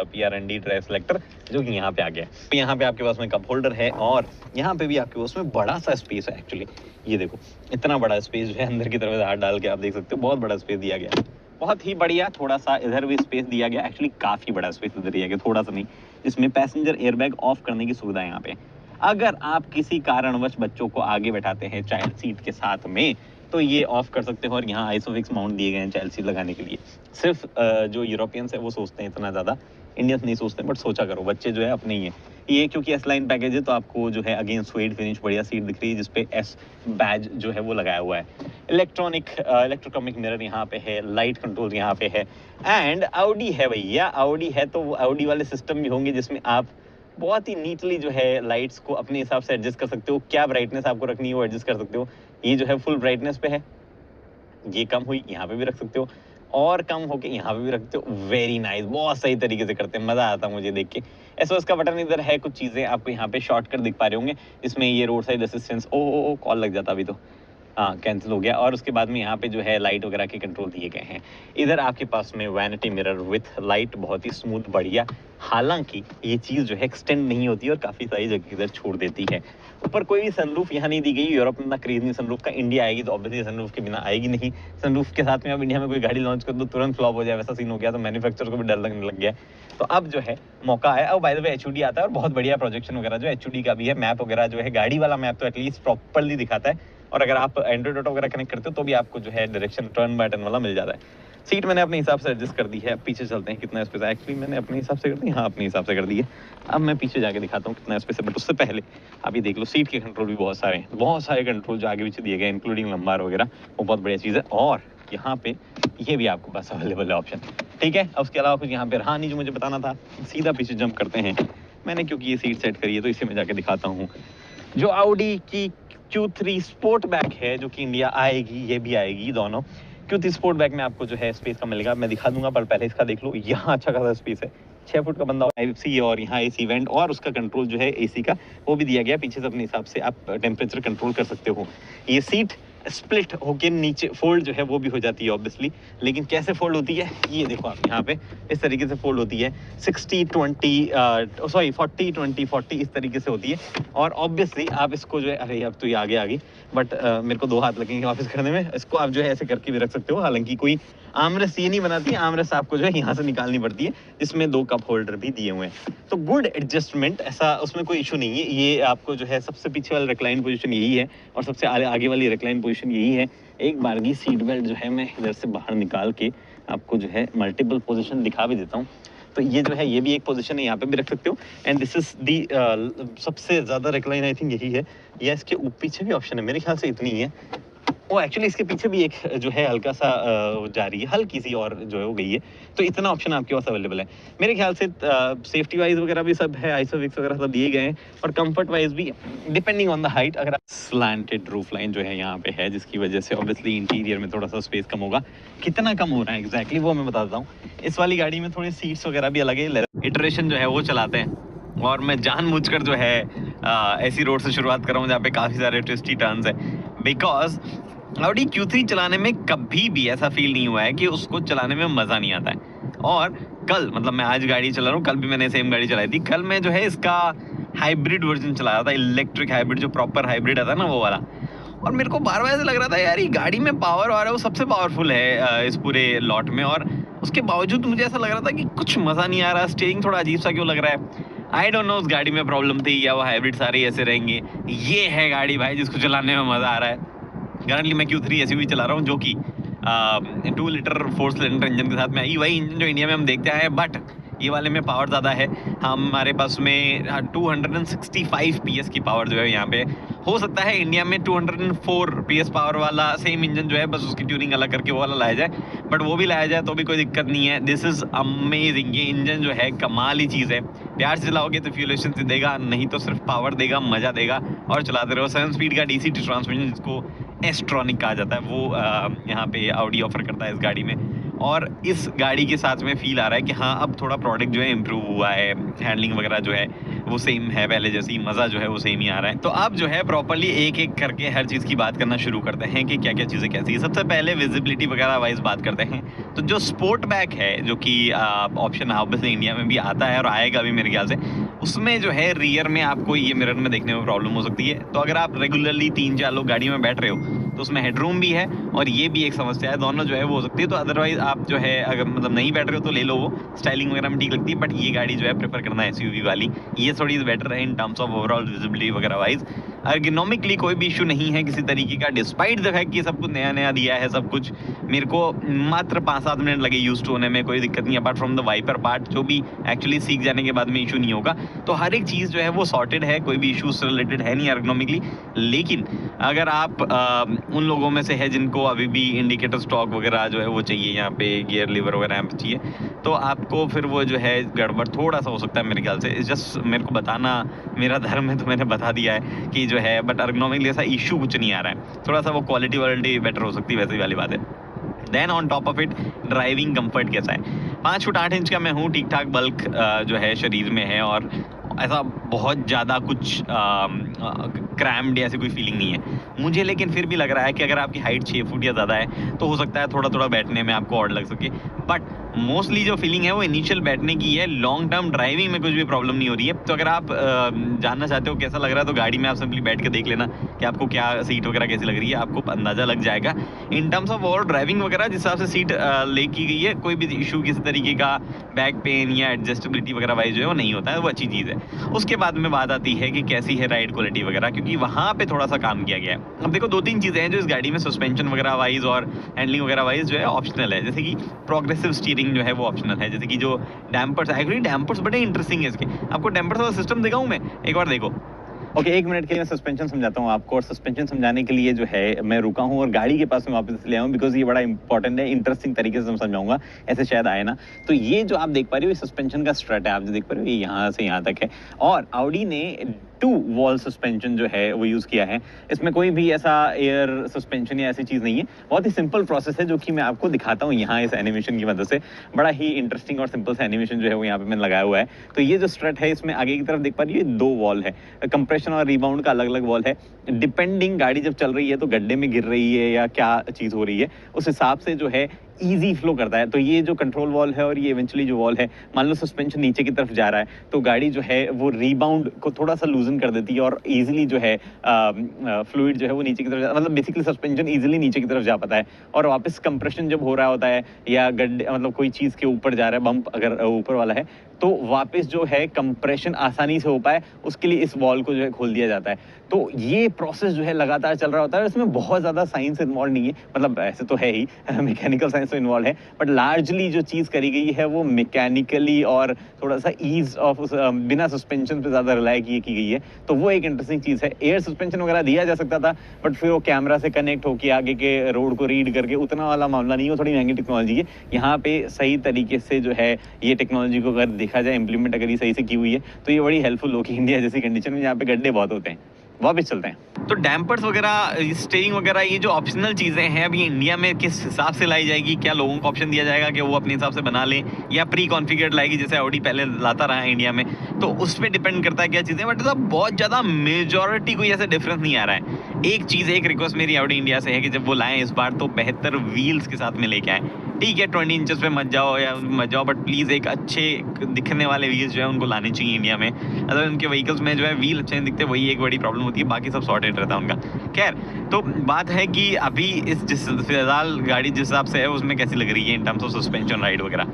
PRND ड्राइव सेलेक्टर, जो कि यहाँ पे आ गया है। तो यहाँ पे आपके पास में कप होल्डर है, और यहाँ पे भी आपके पास में बड़ा सा स्पेस है एक्चुअली। ये देखो इतना बड़ा स्पेस जो है, अंदर की तरफ हाथ डाल के आप देख सकते हो, बहुत बड़ा स्पेस दिया गया है, बहुत ही बढ़िया। थोड़ा सा इधर भी स्पेस दिया गया, एक्चुअली काफ़ी बड़ा स्पेस इधर दिया गया, थोड़ा सा नहीं। इसमें पैसेंजर एयरबैग ऑफ करने की सुविधा है यहाँ पे। अगर आप किसी कारणवश बच्चों को आगे बैठाते हैं चाइल्ड सीट के साथ में, तो ये ऑफ कर सकते हो। और यहाँ आइसोफिक्स माउंट दिए गए हैं चाइल्ड सीट लगाने के लिए। सिर्फ जो यूरोपियंस है वो सोचते हैं इतना ज़्यादा, इंडियंस नहीं सोचते, बट सोचा करो, बच्चे जो है अपने ही है। ये क्योंकि एस लाइन पैकेज है तो आपको जो है अगेन स्वेड फिनिश बढ़िया सीट दिख रही है, जिसपे एस बैज जो है वो लगाया हुआ है। इलेक्ट्रोनिक मिरर यहाँ पे है, लाइट कंट्रोल यहाँ पे है। एंड ऑडी है भैया, ऑडी है तो ऑडी वाले सिस्टम भी होंगे, जिसमें आप बहुत ही नीटली जो है लाइट्स को अपने हिसाब से एडजस्ट कर सकते हो। क्या ब्राइटनेस आपको रखनी है वो एडजस्ट कर सकते हो। ये जो है फुल ब्राइटनेस पे है, ये कम हुई यहाँ पे भी रख सकते हो, और कम होके यहाँ पे भी रखते हो। वेरी नाइस, बहुत सही तरीके से करते हैं, मजा आता है मुझे देख के। एसओएस का बटन इधर है, कुछ चीजें आपको यहाँ पे शॉर्टकट दिख पा रहे होंगे, इसमें ये रोड साइड असिस्टेंस, ओ कॉल लग जाता अभी तो, हाँ कैंसिल हो गया। और उसके बाद में यहाँ पे जो है लाइट वगैरह के कंट्रोल दिए गए हैं। इधर आपके पास में वैनिटी मिरर विथ लाइट, बहुत ही स्मूथ बढ़िया। हालांकि ये चीज़ जो है एक्सटेंड नहीं होती और काफ़ी सारी जगह इधर छोड़ देती है। ऊपर कोई भी सनरूफ यहाँ नहीं दी गई। यूरोप में इतना क्रेज नहीं सनरूफ का, इंडिया आएगी तो ऑब्वियसली सनरूफ के बिना आएगी नहीं। सनरूफ के साथ में अब इंडिया में कोई गाड़ी लॉन्च कर दो तुरंत फ्लॉप हो जाए, वैसा सीन हो गया, तो मैन्युफैक्चरर को भी डर लगने लग गया। तो अब जो है मौका आया। अब बाय द वे HUD आता है, और बहुत बढ़िया प्रोजेक्शन वगैरह जो HUD का भी है। मैप वगैरह जो है, गाड़ी वाला मैप तो एटलीस्ट प्रॉपरली दिखाता है, और अगर आप एंड्रॉइड ऑटो वगैरह कनेक्ट करते हो तो भी आपको जो है डायरेक्शन टर्न बाय टर्न वाला मिल जाता है। सीट मैंने अपने हिसाब से एडजस्ट कर दी है। पीछे चलते हैं कितना स्पेस है। एक्चुअली मैंने अपने हिसाब से कर दी, हाँ अपने हिसाब से कर दी है। अब मैं पीछे जाके दिखाता हूँ कितना स्पेस है, बट उससे पहले आप ये देख लो, सीट के कंट्रोल भी बहुत सारे हैं, बहुत सारे कंट्रोल जो आगे पीछे दिए गए, इंक्लूडिंग लंबार वगैरह, वो बहुत बढ़िया चीज़ है। और यहाँ पे ये भी आपके पास अवेलेबल है ऑप्शन, ठीक है। अब उसके अलावा कुछ यहाँ पे रहा नहीं जो मुझे बताना था। सीधा पीछे जंप करते हैं। मैंने क्योंकि ये सीट सेट करी है तो इसे मैं जाके दिखाता हूँ। जो Audi की Q3 स्पोर्ट बैग है, जो कि इंडिया आएगी, ये भी आएगी दोनों। Q3 स्पोर्ट बैग में आपको जो है स्पेस का मिलेगा, मैं दिखा दूंगा, पर पहले इसका देख लो। यहाँ अच्छा खासा स्पेस है, 6 फुट का बंदा IFC, और यहाँ AC वेंट, और उसका कंट्रोल जो है AC का वो भी दिया गया। पीछे से अपने हिसाब से आप टेम्परेचर कंट्रोल कर सकते हो। ये सीट स्प्लिट होके नीचे फोल्ड जो है वो भी हो जाती है ऑब्वियसली, लेकिन कैसे फोल्ड होती है ये देखो आप, यहाँ पे इस तरीके से फोल्ड होती है। 40-20 इस तरीके से होती है। और ऑब्वियसली आप इसको जो है, अरे अब तो ये आगे आ गई, बट मेरे को 2 हाथ लगेंगे वापस करने में। इसको आप जो है ऐसे करके भी रख सकते हो। हालांकि कोई आर्मरेस्ट ये नहीं बनाती, आर्मरेस्ट आपको जो है यहाँ से निकालनी पड़ती है, जिसमें 2 कप होल्डर भी दिए हुए हैं। तो गुड एडजस्टमेंट, ऐसा उसमें कोई इशू नहीं है। ये आपको जो है सबसे पीछे वाला रिक्लाइन पोजीशन यही है, और सबसे आगे वाली रिक्लाइन पोजीशन यही है। एक बार की सीट बेल्ट जो है मैं इधर से बाहर निकाल के आपको जो है मल्टीपल पोजीशन दिखा भी देता हूँ। तो ये जो है ये भी एक पोजीशन है, यहाँ पे भी रख सकते हो। एंड दिस इज दी सबसे ज़्यादा रिक्लाइन आई थिंक यही है, या इसके पीछे भी ऑप्शन है, मेरे ख्याल से इतनी ही है। वो एक्चुअली इसके पीछे भी एक जो है हल्का सा जा रही है, हल्की सी और जो है वो गई है। तो इतना ऑप्शन आपके पास अवेलेबल है। मेरे ख्याल से सेफ्टी वाइज वगैरह भी सब है, आइसोफिक्स वगैरह सब दिए गए हैं, और कंफर्ट वाइज भी डिपेंडिंग ऑन द हाइट। अगर स्लैंटेड रूफ लाइन जो है यहाँ पे है, जिसकी वजह से ऑब्वियसली इंटीरियर में थोड़ा सा स्पेस कम होगा। कितना कम हो रहा है एग्जैक्टली वो मैं बताता हूँ। इस वाली गाड़ी में थोड़ी सीट्स वगैरह भी अलग है, इटरेशन जो है वो चलाते हैं, और मैं जानबूझकर जो है ऐसी रोड से शुरुआत कर रहा हूँ जहाँ पे काफ़ी सारे ट्विस्टी टर्न्स है, बिकॉज Audi Q3 चलाने में कभी भी ऐसा फील नहीं हुआ है कि उसको चलाने में मज़ा नहीं आता है। और कल मतलब मैं आज गाड़ी चला रहा हूँ, कल भी मैंने सेम गाड़ी चलाई थी। कल मैं जो है इसका हाइब्रिड वर्जन चलाया था, इलेक्ट्रिक हाइब्रिड, जो प्रॉपर हाइब्रिड आता है ना वो वाला। और मेरे को बार बार ऐसा लग रहा था यार ये गाड़ी में पावर आ रहा है वो सबसे पावरफुल है इस पूरे लॉट में, और उसके बावजूद मुझे ऐसा लग रहा था कि कुछ मज़ा नहीं आ रहा, स्टीयरिंग थोड़ा अजीब सा क्यों लग रहा है। आई डोंट नो उस गाड़ी में प्रॉब्लम थी या वो हाइब्रिड सारे ऐसे रहेंगे। ये है गाड़ी भाई जिसको चलाने में मज़ा आ रहा है। करंटली मैं Q3 एसयूवी चला रहा हूँ, जो कि 2 लीटर 4 सिलेंडर इंजन के साथ में आई, वही इंजन जो इंडिया में हम देखते आए हैं, बट ये वाले में पावर ज़्यादा है। हमारे पास में 265 PS की पावर जो है यहाँ पे। हो सकता है इंडिया में 204 PS पावर वाला सेम इंजन जो है बस उसकी ट्यूनिंग अलग करके वो वाला लाया जाए, बट वो भी लाया जाए तो भी कोई दिक्कत नहीं है। दिस इज़ अमेजिंग, ये इंजन जो है कमाल ही चीज़ है। प्यार से चलाओगे तो फ्यूल एफिशिएंसी देगा, नहीं तो सिर्फ पावर देगा, मज़ा देगा और चलाते रहो। 7 स्पीड का DC ट्रांसमिशन जिसको एस्ट्रॉनिक कहा जाता है वो यहाँ पे ऑडी ऑफर करता है इस गाड़ी में। और इस गाड़ी के साथ में फील आ रहा है कि हाँ अब थोड़ा प्रोडक्ट जो है इम्प्रूव हुआ है, हैंडलिंग वगैरह जो है वो सेम है पहले जैसी, मज़ा जो है वो सेम ही आ रहा है। तो अब जो है प्रॉपर्ली एक एक करके हर चीज़ की बात करना शुरू करते हैं कि क्या क्या चीज़ें कैसी है। सबसे पहले विजिबिलिटी वगैरह वाइज बात करते हैं। तो जो स्पोर्ट बैक है, जो कि ऑप्शन ऑब्वियसली इंडिया में भी आता है और आएगा भी मेरे ख्याल से, उसमें जो है रियर में आपको ये मिरर में देखने में प्रॉब्लम हो सकती है। तो अगर आप रेगुलरली 3-4 लोग गाड़ी में बैठ रहे हो तो उसमें हेडरूम भी है और ये भी एक समस्या है, दोनों जो है वो हो सकती है। तो अदरवाइज आप जो है अगर मतलब नहीं बैठ रहे हो तो ले लो, वो स्टाइलिंग वगैरह में ठीक लगती है, बट ये गाड़ी जो है प्रेफर करना है एसयूवी वाली, ये थोड़ी बेटर है in terms of overall visibility वगैरह वाइज। एर्गोनॉमिकली कोई भी इशू नहीं है किसी तरीके का, डिस्पाइट द फैक्ट कि सब कुछ नया नया दिया है सब कुछ। मेरे को मात्र 5-7 मिनट लगे यूज टू होने में, कोई दिक्कत नहीं, apart from the wiper part जो भी एक्चुअली सीख जाने के बाद में इशू नहीं होगा। तो हर एक चीज़ जो है वो सॉर्टेड है, कोई भी इशू से रिलेटेड है नहीं एर्गोनॉमिकली। लेकिन अगर आप उन लोगों में से है जिनको अभी भी इंडिकेटर स्टॉक वगैरह जो है वो चाहिए, यहाँ पे गियर लीवर वगैरह यहाँ पे चाहिए, तो आपको फिर वो जो है गड़बड़ थोड़ा सा हो सकता है मेरे ख्याल से। जस्ट मेरे को बताना मेरा धर्म है तो मैंने बता दिया है कि जो है, बट एर्गोनॉमिकली ऐसा इशू कुछ नहीं आ रहा है। थोड़ा सा वो क्वालिटी वालिटी बेटर हो सकती है, वैसी वाली बात है। Then on top of it driving comfort कैसा है। 5 फुट 8 इंच का मैं हूँ, ठीक ठाक बल्क जो है शरीर में है और ऐसा बहुत ज़्यादा कुछ क्रैम्ड ऐसी कोई फीलिंग नहीं है मुझे। लेकिन फिर भी लग रहा है कि अगर आपकी हाइट 6 फुट या ज़्यादा है तो हो सकता है थोड़ा थोड़ा बैठने में आपको और लग सके, बट मोस्टली जो फीलिंग है वो इनिशियल बैठने की है। लॉन्ग टर्म ड्राइविंग में कुछ भी प्रॉब्लम नहीं हो रही है। तो अगर आप जानना चाहते हो कैसा लग रहा है तो गाड़ी में आप सिंपली बैठ के देख लेना कि आपको क्या सीट वगैरह कैसी लग रही है, आपको अंदाज़ा लग जाएगा। In terms of over driving वगैरह जिस हिसाब से सीट ले की गई है, कोई भी इशू किसी तरीके का बैक पेन या एडजस्टेबिलिटी वगैरह वाइज जो है वो नहीं होता है, वो अच्छी चीज़ है। उसके बाद में बात आती है कि कैसी है राइड क्वालिटी वगैरह, क्योंकि वहाँ पे थोड़ा सा काम किया गया है। अब देखो 2-3 चीज़ें हैं जो इस गाड़ी में सस्पेंशन वगैरह वाइज और हैंडलिंग वगैरह वाइज जो है ऑप्शनल है। जैसे कि प्रोग्रेसिव स्टीयरिंग जो है वो ऑप्शनल है। जैसे कि जो डैम्पर्स, एक्चुअली डैम्पर्स बड़े इंटरेस्टिंग है इसके। आपको डैम्पर्स वाला सिस्टम दिखाऊं मैं, एक बार देखो। ओके, 1 मिनट के लिए मैं सस्पेंशन समझाता हूँ आपको, और सस्पेंशन समझाने के लिए जो है मैं रुका हूँ और गाड़ी के पास में वापस ले आऊँ, बिकॉज ये बड़ा इंपॉर्टेंट है, इंटरेस्टिंग तरीके से समझाऊंगा, ऐसे शायद आए ना। तो ये जो आप देख पा रहे हो ये सस्पेंशन का स्ट्रट है, आप जो देख पा रहे हो ये यहाँ से यहाँ तक है, और ऑडी ने 2 वॉल सस्पेंशन जो है वो यूज़ किया है। इसमें कोई भी ऐसा एयर सस्पेंशन या ऐसी चीज़ नहीं है, बहुत ही सिंपल प्रोसेस है जो कि मैं आपको दिखाता हूँ यहाँ इस एनिमेशन की मदद से। बड़ा ही इंटरेस्टिंग और सिंपल सा एनिमेशन जो है वो यहाँ पे मैंने लगाया हुआ है। तो ये जो स्ट्रट है इसमें आगे की तरफ देख पा रही है 2 वॉल है, कंप्रेशन और रिबाउंड का अलग अलग वॉल है। डिपेंडिंग गाड़ी जब चल रही है तो गड्ढे में गिर रही है या क्या चीज़ हो रही है उस हिसाब से जो है ईजी फ्लो करता है। तो ये जो कंट्रोल वॉल है और ये इवेंचुअली जो वॉल है, मान लो सस्पेंशन नीचे की तरफ जा रहा है तो गाड़ी जो है वो रिबाउंड को थोड़ा सा लूजन कर देती है और इजीली जो है फ्लूइड जो है वो नीचे की तरफ, मतलब बेसिकली सस्पेंशन इजीली नीचे की तरफ जा पाता है। और वापस कंप्रेशन जब हो रहा होता है या गड्ढे मतलब कोई चीज़ के ऊपर जा रहा है, बम्प अगर ऊपर वाला है, तो वापस जो है कंप्रेशन आसानी से हो पाए उसके लिए इस वॉल को जो है खोल दिया जाता है। तो ये प्रोसेस जो है लगातार चल रहा होता है। इसमें बहुत ज़्यादा साइंस इन्वॉल्व नहीं है, मतलब ऐसे तो है ही मैकेनिकल साइंस तो इन्वॉल्व है, बट लार्जली जो चीज़ करी गई है वो मैकेनिकली और थोड़ा सा ईज ऑफ बिना सस्पेंशन पे ज़्यादा रिलाई की गई है। तो वो एक इंटरेस्टिंग चीज़ है। एयर सस्पेंशन वगैरह दिया जा सकता था, बट फिर वो कैमरा से कनेक्ट होकर आगे के रोड को रीड करके उतना वाला मामला नहीं है, वो थोड़ी महंगी टेक्नोलॉजी है। यहाँ पे सही तरीके से जो है ये टेक्नोलॉजी को अगर देखा जाए, इम्प्लीमेंट अगर ये सही से की हुई है तो ये बड़ी हेल्पफुल होगी इंडिया जैसी कंडीशन में जहाँ पे गड्ढे बहुत होते हैं। वापस चलते हैं। तो डैम्पर्स वगैरह, स्टीयरिंग वगैरह, ये जो ऑप्शनल चीज़ें हैं, अब ये इंडिया में किस हिसाब से लाई जाएगी? क्या लोगों को ऑप्शन दिया जाएगा कि वो अपने हिसाब से बना लें, या प्री कॉन्फ़िगर्ड लाएगी जैसे ऑडी पहले लाता रहा है इंडिया में? तो उस पे डिपेंड करता है क्या चीज़ें, बट मतलब बहुत ज़्यादा मेजॉरिटी कोई ऐसा डिफरेंस नहीं आ रहा है। एक चीज़, एक रिक्वेस्ट मेरी ऑडी इंडिया से है कि जब वो लाएँ इस बार तो बेहतर व्हील्स के साथ में लेके आएँ। ठीक है 20 इंचेस पे मत जाओ या मत जाओ, बट प्लीज़ एक अच्छे दिखने वाले व्हील्स जो है उनको लाने चाहिए इंडिया में। अगर उनके व्हीकल्स में जो है व्हील अच्छे नहीं दिखते, वही एक बड़ी प्रॉब्लम होती है, बाकी सब सॉर्टेड रहता है उनका। खैर, तो बात है कि अभी इस जिस फिलहाल गाड़ी जिस हिसाब से है उसमें कैसी लग रही है in terms of suspension, ride वगैरह।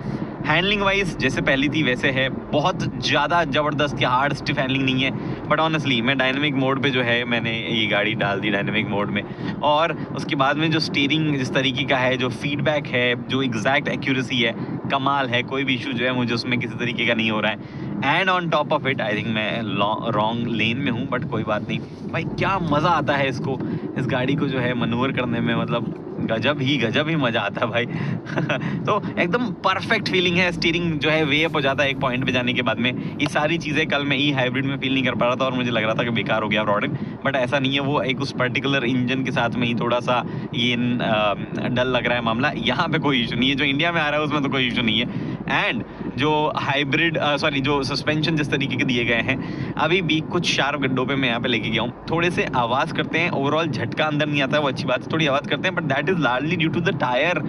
हैंडलिंग वाइज जैसे पहली थी वैसे है, बहुत ज़्यादा ज़बरदस्त या हार्ड स्टिफ हैंडलिंग नहीं है, बट ऑनेस्टली मैं डायनेमिक मोड पे जो है मैंने ये गाड़ी डाल दी डायनेमिक मोड में, और उसके बाद में जो स्टीयरिंग जिस तरीके का है, जो फीडबैक है, जो एग्जैक्ट एक्यूरेसी है, कमाल है। कोई भी इशू जो है मुझे उसमें किसी तरीके का नहीं हो रहा है। And on top of it I think मैं रॉन्ग लेन में हूँ, बट कोई बात नहीं भाई, क्या मज़ा आता है इसको, इस गाड़ी को जो है मनूवर करने में, मतलब गजब ही मज़ा आता है भाई। तो एकदम परफेक्ट फीलिंग है। स्टीयरिंग जो है वे अप हो जाता है एक पॉइंट पे जाने के बाद में। ये सारी चीज़ें कल मैं ई हाइब्रिड में फील नहीं कर पा रहा था और मुझे लग रहा था कि बेकार हो गया प्रोडक्ट, बट ऐसा नहीं है। वो एक उस पर्टिकुलर इंजन के साथ में ही थोड़ा सा ये डल लग रहा है मामला। यहाँ पे कोई इशू नहीं है, जो इंडिया में आ रहा है उसमें तो कोई इशू नहीं है। एंड जो हाइब्रिड सॉरी जो सस्पेंशन जिस तरीके के दिए गए हैं, अभी भी कुछ शार्प गड्ढों पे मैं यहाँ पे लेके गया हूँ, थोड़े से आवाज़ करते हैं, ओवरऑल झटका अंदर नहीं आता है, वो अच्छी बात है, थोड़ी आवाज़ करते हैं, but that is largely due to the tyre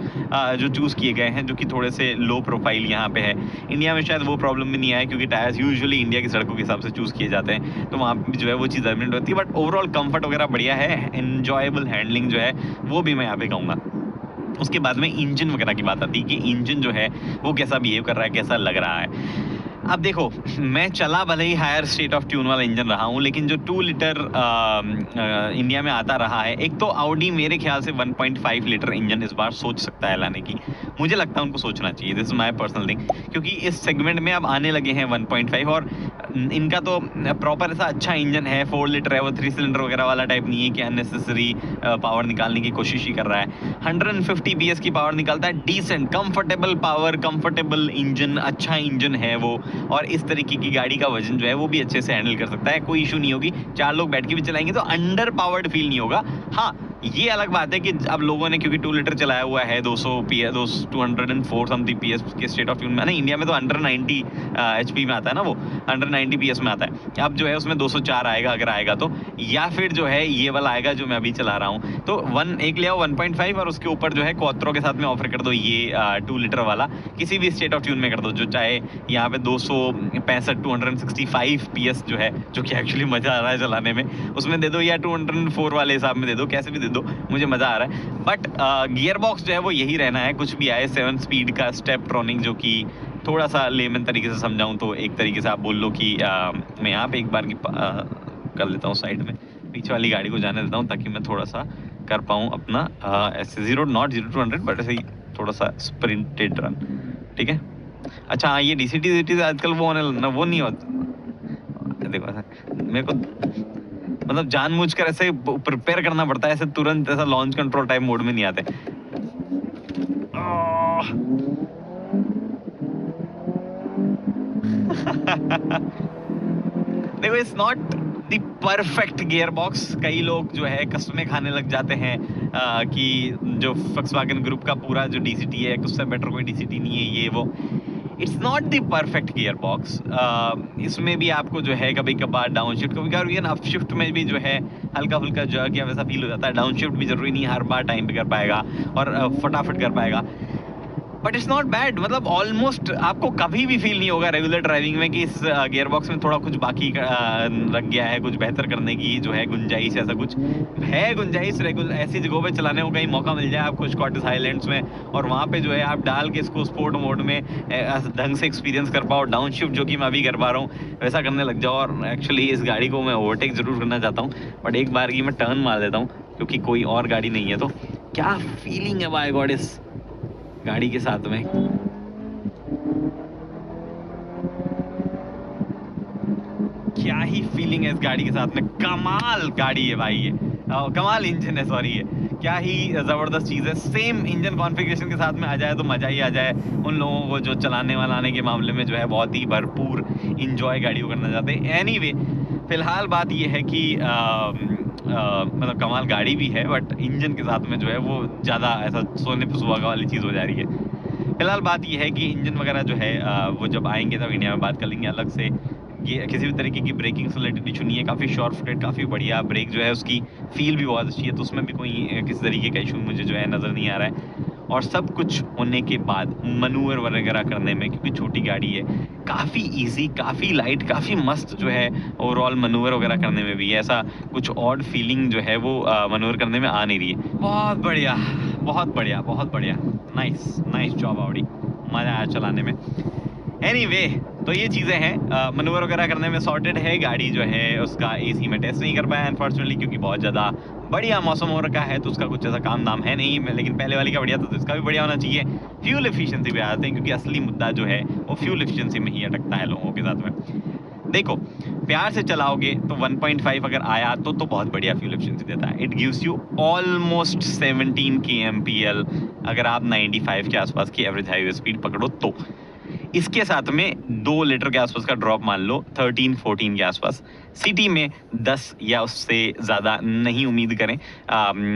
जो चूज़ किए गए हैं, जो कि थोड़े से लो प्रोफाइल यहाँ पे है। इंडिया में शायद वो प्रॉब्लम भी नहीं आया, क्योंकि टायर्स यूजुअली इंडिया की सड़कों के हिसाब से चूज़ किए जाते हैं, तो वहाँ पे जो है वो चीज़ एविडेंट होती है। बट ओवरऑल कंफर्ट वगैरह बढ़िया है, एन्जॉयबल हैंडलिंग जो है वो भी मैं यहाँ पे कहूँगा। उसके बाद में इंजन वगैरह की बात आती है कि इंजन जो है वो कैसा बिहेव कर रहा है, कैसा लग रहा है। अब देखो, मैं चला भले ही हायर स्टेट ऑफ ट्यून वाला इंजन रहा हूँ, लेकिन जो 2 लीटर इंडिया में आता रहा है, एक तो ऑडी मेरे ख्याल से 1.5 लीटर इंजन इस बार सोच सकता है लाने की। मुझे लगता है उनको सोचना चाहिए, this is my personal thing, क्योंकि इस सेगमेंट में अब आने लगे हैं 1.5, और इनका तो प्रॉपर ऐसा अच्छा इंजन है, 4 लीटर है, वो 3 सिलेंडर वगैरह वाला टाइप नहीं है कि अननेसेसरी पावर निकालने की कोशिश ही कर रहा है। 150 PS की पावर निकालता है, decent comfortable power, comfortable engine, अच्छा इंजन है वो, और इस तरीके की गाड़ी का वजन जो है वो भी अच्छे से हैंडल कर सकता है, कोई इशू नहीं होगी। 4 लोग बैठ के भी चलाएंगे तो अंडर पावर्ड फील नहीं होगा। हाँ, ये अलग बात है कि अब लोगों ने क्योंकि 2 लीटर चलाया हुआ है, 200 PS, 204 समथिंग PS के स्टेट ऑफ ट्यून में, नहीं इंडिया में तो अंडर 90 HP में आता है ना, वो अंडर 90 PS में आता है। अब जो है उसमें 204 आएगा अगर आएगा तो, या फिर जो है ये वाला आएगा जो मैं अभी चला रहा हूँ। तो एक ले आओ 1.5 और उसके ऊपर जो है क्वात्रो के साथ में ऑफर कर दो ये 2 लीटर वाला, किसी भी स्टेट ऑफ ट्यून में कर दो, जो चाहे यहाँ पे 265 265 PS जो है, जो कि एक्चुअली मजा आ रहा है चलाने में, उसमें दे दो, या 204 वाले हिसाब में दे दो, कैसे भी दे दो, मुझे मजा आ रहा है। बट गियर बॉक्स जो है वो यही रहना है, कुछ भी आए 7 स्पीड का स्टेप ट्रॉनिक, जो कि थोड़ा सा लेमन तरीके से समझाऊं तो एक तरीके से आप बोल लो कि मैं यहाँ पे एक बार कर लेता हूँ साइड में, पीछे वाली गाड़ी को जाने देता हूँ ताकि मैं थोड़ा सा कर पाऊँ अपना ऐसे 0 नॉट 0 to 100 बट ऐसे ही थोड़ा सा स्प्रिंटेड रन। ठीक है, अच्छा हाँ, ये DCT आजकल वो होने ना, वो नहीं होता। देखो मेरे को मतलब जानबूझकर ऐसे प्रिपेयर करना पड़ता है, ऐसे तुरंत ऐसा लॉन्च कंट्रोल टाइप मोड में नहीं आते। देखो, it's not the perfect gear box. कई लोग जो है कसमें खाने लग जाते हैं कि जो Volkswagen ग्रुप का पूरा जो DCT है उससे बेटर कोई DCT नहीं है, ये वो। It's not the perfect gear box. इसमें भी आपको जो है कभी कभार डाउन शिफ्ट, कभी कभार इवन अप शिफ्ट में भी जो है हल्का फुल्का जर्क या वैसा फील हो जाता है। डाउन शिफ्ट भी जरूरी नहीं हर बार टाइम पे कर पाएगा और फटाफट कर पाएगा, बट इट्स नॉट बैड। मतलब ऑलमोस्ट आपको कभी भी फील नहीं होगा रेगुलर ड्राइविंग में कि इस गियर बॉक्स में थोड़ा कुछ बाकी रख गया है, कुछ बेहतर करने की जो है गुंजाइश, ऐसा कुछ है गुंजाइश। रेगुलर ऐसी जगहों पे चलाने को कहीं मौका मिल जाए आपको, स्कॉटिश हाईलैंड्स में, और वहाँ पे जो है आप डाल के इसको स्पोर्ट मोड में ढंग से एक्सपीरियंस कर पाओ। डाउन शिफ्ट जो कि मैं अभी कर पा रहा हूँ वैसा करने लग जाओ। और एक्चुअली इस गाड़ी को मैं ओवरटेक जरूर करना चाहता हूँ, बट एक बार की मैं टर्न मार देता हूँ क्योंकि कोई और गाड़ी नहीं है। तो क्या फीलिंग है बाय गॉड इस गाड़ी के साथ में। क्या ही फीलिंग है इस गाड़ी के साथ में। कमाल गाड़ी है भाई ये, कमाल इंजन है, सॉरी ये क्या ही जबरदस्त चीज है। सेम इंजन कॉन्फ़िगरेशन के साथ में आ जाए तो मजा ही आ जाए उन लोगों को जो चलाने वालाने के मामले में जो है बहुत ही भरपूर इंजॉय गाड़ी को करना चाहते हैं। एनीवे, फिलहाल बात ये है कि मतलब कमाल गाड़ी भी है, बट इंजन के साथ में जो है वो ज़्यादा ऐसा सोने पे सुहागा वाली चीज़ हो जा रही है। फिलहाल बात ये है कि इंजन वगैरह जो है वो जब आएंगे तब इंडिया में बात कर लेंगे अलग से। ये किसी भी तरीके की ब्रेकिंग से रिलेटेड इशू नहीं है, काफ़ी शॉर्ट फुटेड, काफ़ी बढ़िया ब्रेक जो है उसकी फील भी बहुत अच्छी है, तो उसमें भी कोई किसी तरीके का इशू मुझे जो है नज़र नहीं आ रहा है। और सब कुछ होने के बाद मनूवर वगैरह करने में, क्योंकि छोटी गाड़ी है, काफ़ी इजी, काफ़ी लाइट, काफ़ी मस्त जो है ओवरऑल मनूवर वगैरह करने में भी है। ऐसा कुछ ऑड फीलिंग जो है वो मनूवर करने में आ नहीं रही है। बहुत बढ़िया, बहुत बढ़िया, बहुत बढ़िया। नाइस, नाइस जॉब ऑडी, मज़ा आया चलाने में। एनीवे, तो ये चीज़ें हैं, मनूवर वगैरह करने में सॉर्टेड है। गाड़ी जो है उसका एसी में टेस्ट नहीं कर पाया अनफॉर्चुनेटली, क्योंकि बहुत ज़्यादा बढ़िया मौसम हो रखा है, तो उसका कुछ ऐसा काम दाम है नहीं। लेकिन पहले वाली का बढ़िया था, तो इसका भी बढ़िया होना चाहिए। फ्यूल एफिशिएंसी पे आते हैं, क्योंकि असली मुद्दा जो है वो फ्यूल एफिशिएंसी में ही अटकता है लोगों के साथ में। देखो, प्यार से चलाओगे तो 1.5 अगर आया तो बहुत बढ़िया फ्यूल एफिशिएंसी देता है। It gives you almost 17 kmpl अगर आप 95 के आसपास की एवरेज हाईवे स्पीड पकड़ो तो। इसके साथ में 2 लीटर के आसपास का ड्रॉप मान लो, 13-14 के आसपास। सिटी में 10 या उससे ज़्यादा नहीं उम्मीद करें।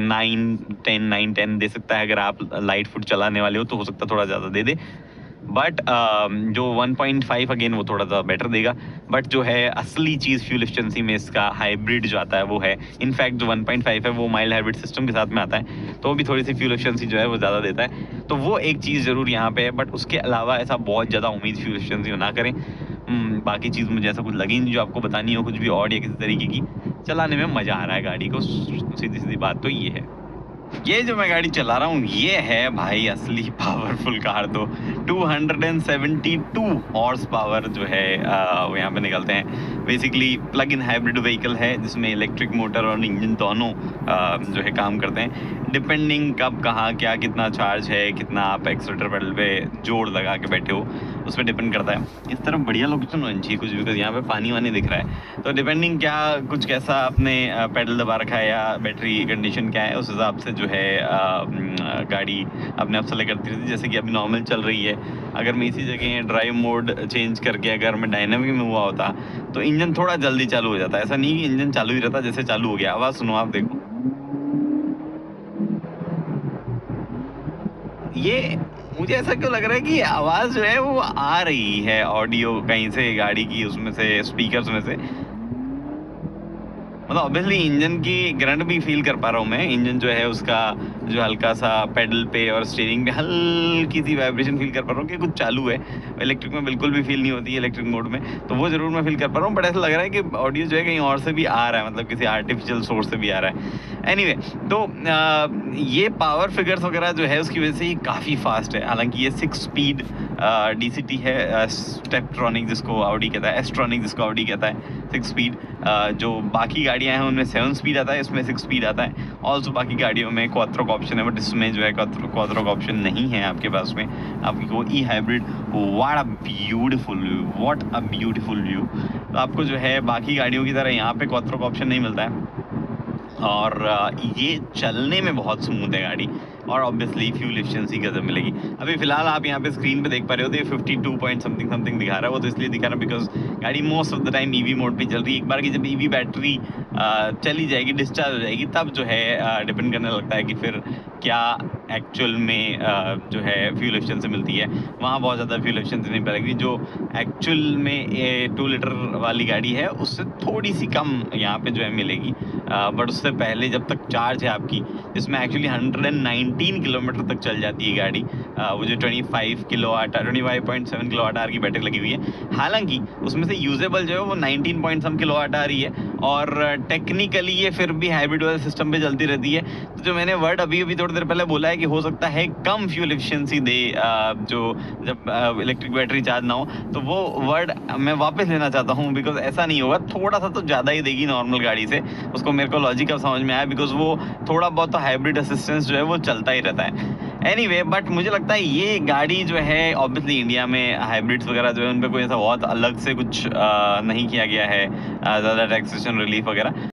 9-10 दे सकता है, अगर आप लाइट फुट चलाने वाले हो तो हो सकता है थोड़ा ज़्यादा दे दे। बट जो 1.5 अगेन वो थोड़ा सा बेटर देगा। बट जो है असली चीज़ फ्यूल एफिशिएंसी में इसका हाइब्रिड जो आता है वो है। इनफैक्ट जो 1.5 है वो माइल्ड हाइब्रिड सिस्टम के साथ में आता है, तो वो भी थोड़ी सी फ्यूल एफिशिएंसी जो है वो ज़्यादा देता है। तो वो एक चीज़ ज़रूर यहाँ पे है, बट उसके अलावा ऐसा बहुत ज़्यादा उम्मीद फ्यूल एफिशिएंसी ना करें। बाकी चीज़ मुझे ऐसा कुछ लगी नहीं जो आपको बतानी हो, कुछ भी और या किसी तरीके की। चलाने में मज़ा आ रहा है गाड़ी को, सीधी सीधी बात तो ये है। ये जो मैं गाड़ी चला रहा हूँ ये है भाई असली पावरफुल कार। तो 272 हॉर्स पावर जो है वो यहाँ पे निकलते हैं। Basically plug in hybrid vehicle है, जिसमें इलेक्ट्रिक मोटर और इंजन दोनों जो है काम करते हैं। डिपेंडिंग कब कहाँ क्या कितना चार्ज है, कितना आप एक्सीलरेटर पेडल पे जोर लगा के बैठे हो, उस पर डिपेंड करता है। इस तरफ बढ़िया लोकेशन होनी चाहिए कुछ भी, यहाँ पे पानी वानी दिख रहा है, तो डिपेंडिंग क्या कुछ कैसा आपने पेडल दबा रखा है या बैटरी कंडीशन क्या है, उस हिसाब से जो है गाड़ी अपने आप सेलेक्ट करती रहती है। जैसे कि अभी नॉर्मल चल रही है, अगर मैं इसी जगह ड्राइव मोड चेंज करके अगर मैं डायनामिक में हुआ होता तो इंजन थोड़ा जल्दी चालू हो जाता है। ऐसा नहीं कि इंजन चालू ही रहता, जैसे चालू हो गया। आवाज़ सुनो, आप देखो, ये मुझे ऐसा क्यों लग रहा है कि आवाज़ जो है वो आ रही है ऑडियो कहीं से गाड़ी की, उसमें से स्पीकर्स में से। मतलब ऑब्वियसली इंजन की करंट भी फील कर पा रहा हूँ मैं। इंजन जो है उसका जो हल्का सा पेडल पे और स्टीयरिंग पे हल्की सी वाइब्रेशन फील कर पा रहा हूँ कि कुछ चालू है। इलेक्ट्रिक में बिल्कुल भी फील नहीं होती है, इलेक्ट्रिक मोड में तो वो ज़रूर मैं फील कर पा रहा हूँ। बट ऐसा लग रहा है कि ऑडियो जो है कहीं और से भी आ रहा है, मतलब किसी आर्टिफिशियल सोर्स से भी आ रहा है। एनीवे, तो ये पावर फिगर्स वगैरह जो है उसकी वजह से ये काफ़ी फास्ट है। हालांकि ये 6 स्पीड DCT है, स्टेपट्रॉनिक जिसको ऑडी कहता है, एस्ट्रॉनिक जिसको ऑडी कहता है। 6 स्पीड, जो बाकी गाड़ियां हैं उनमें 7 स्पीड आता है, इसमें 6 स्पीड आता है। ऑल्सो बाकी गाड़ियों में क्वात्रो का ऑप्शन है, बट इसमें जो है क्वात्रो का ऑप्शन नहीं है आपके पास में। आपकी वो E hybrid, what a beautiful view, what a beautiful view. तो आपको जो है बाकी गाड़ियों की तरह यहाँ पे क्वात्रो का ऑप्शन नहीं मिलता है, और ये चलने में बहुत स्मूथ है गाड़ी, और ऑब्वियसली फ्यूल एफिशिएंसी गजब मिलेगी। अभी फिलहाल आप यहाँ पे स्क्रीन पे देख पा रहे हो तो ये 52 पॉइंट समथिंग दिखा रहा है। वो तो इसलिए दिखा रहा है बिकॉज गाड़ी most of the time EV mode पे चल रही है। एक बार की जब ईवी बैटरी चली जाएगी, डिस्चार्ज हो जाएगी, तब जो है डिपेंड करने लगता है कि फिर क्या एक्चुअल में जो है फ्यूल एफिशिएंसी मिलती है। वहाँ बहुत ज़्यादा फ्यूल एफिशिएंसी नहीं पड़ेगी। जो एक्चुअल में 2 लीटर वाली गाड़ी है उससे थोड़ी सी कम यहाँ पे जो है मिलेगी। बट उससे पहले जब तक चार्ज है आपकी, इसमें एक्चुअली 119 किलोमीटर तक चल जाती है गाड़ी। वो जो 25 किलोवाट 25.7 किलोवाट आवर की बैटरी लगी हुई है। हालांकि उसमें से यूजेबल जो है वो 19 पॉइंट सम किलोवाट आ रही है, और टेक्निकली ये फिर भी हाइब्रिड वाले सिस्टम पे चलती रहती है। तो जो मैंने वर्ड अभी थोड़ी देर पहले बोला है कि हो सकता है कम फ्यूल एफिशिएंसी दे जो जब इलेक्ट्रिक बैटरी चार्ज ना हो, तो वो वर्ड मैं वापस लेना चाहता हूँ, बिकॉज ऐसा नहीं होगा। थोड़ा सा तो ज़्यादा ही देगी नॉर्मल गाड़ी से। उसको मेरे को लॉजिक अब समझ में आया, बिकॉज वो थोड़ा बहुत तो हाइब्रिड असिस्टेंस जो है वो चलता ही रहता है। एनीवे, बट मुझे लगता है ये गाड़ी जो है ऑब्वियसली इंडिया में हाइब्रिड्स वगैरह जो है उन पर कोई ऐसा बहुत अलग से कुछ नहीं किया गया है, ज़्यादा टैक्सेशन रिलीफ वगैरह।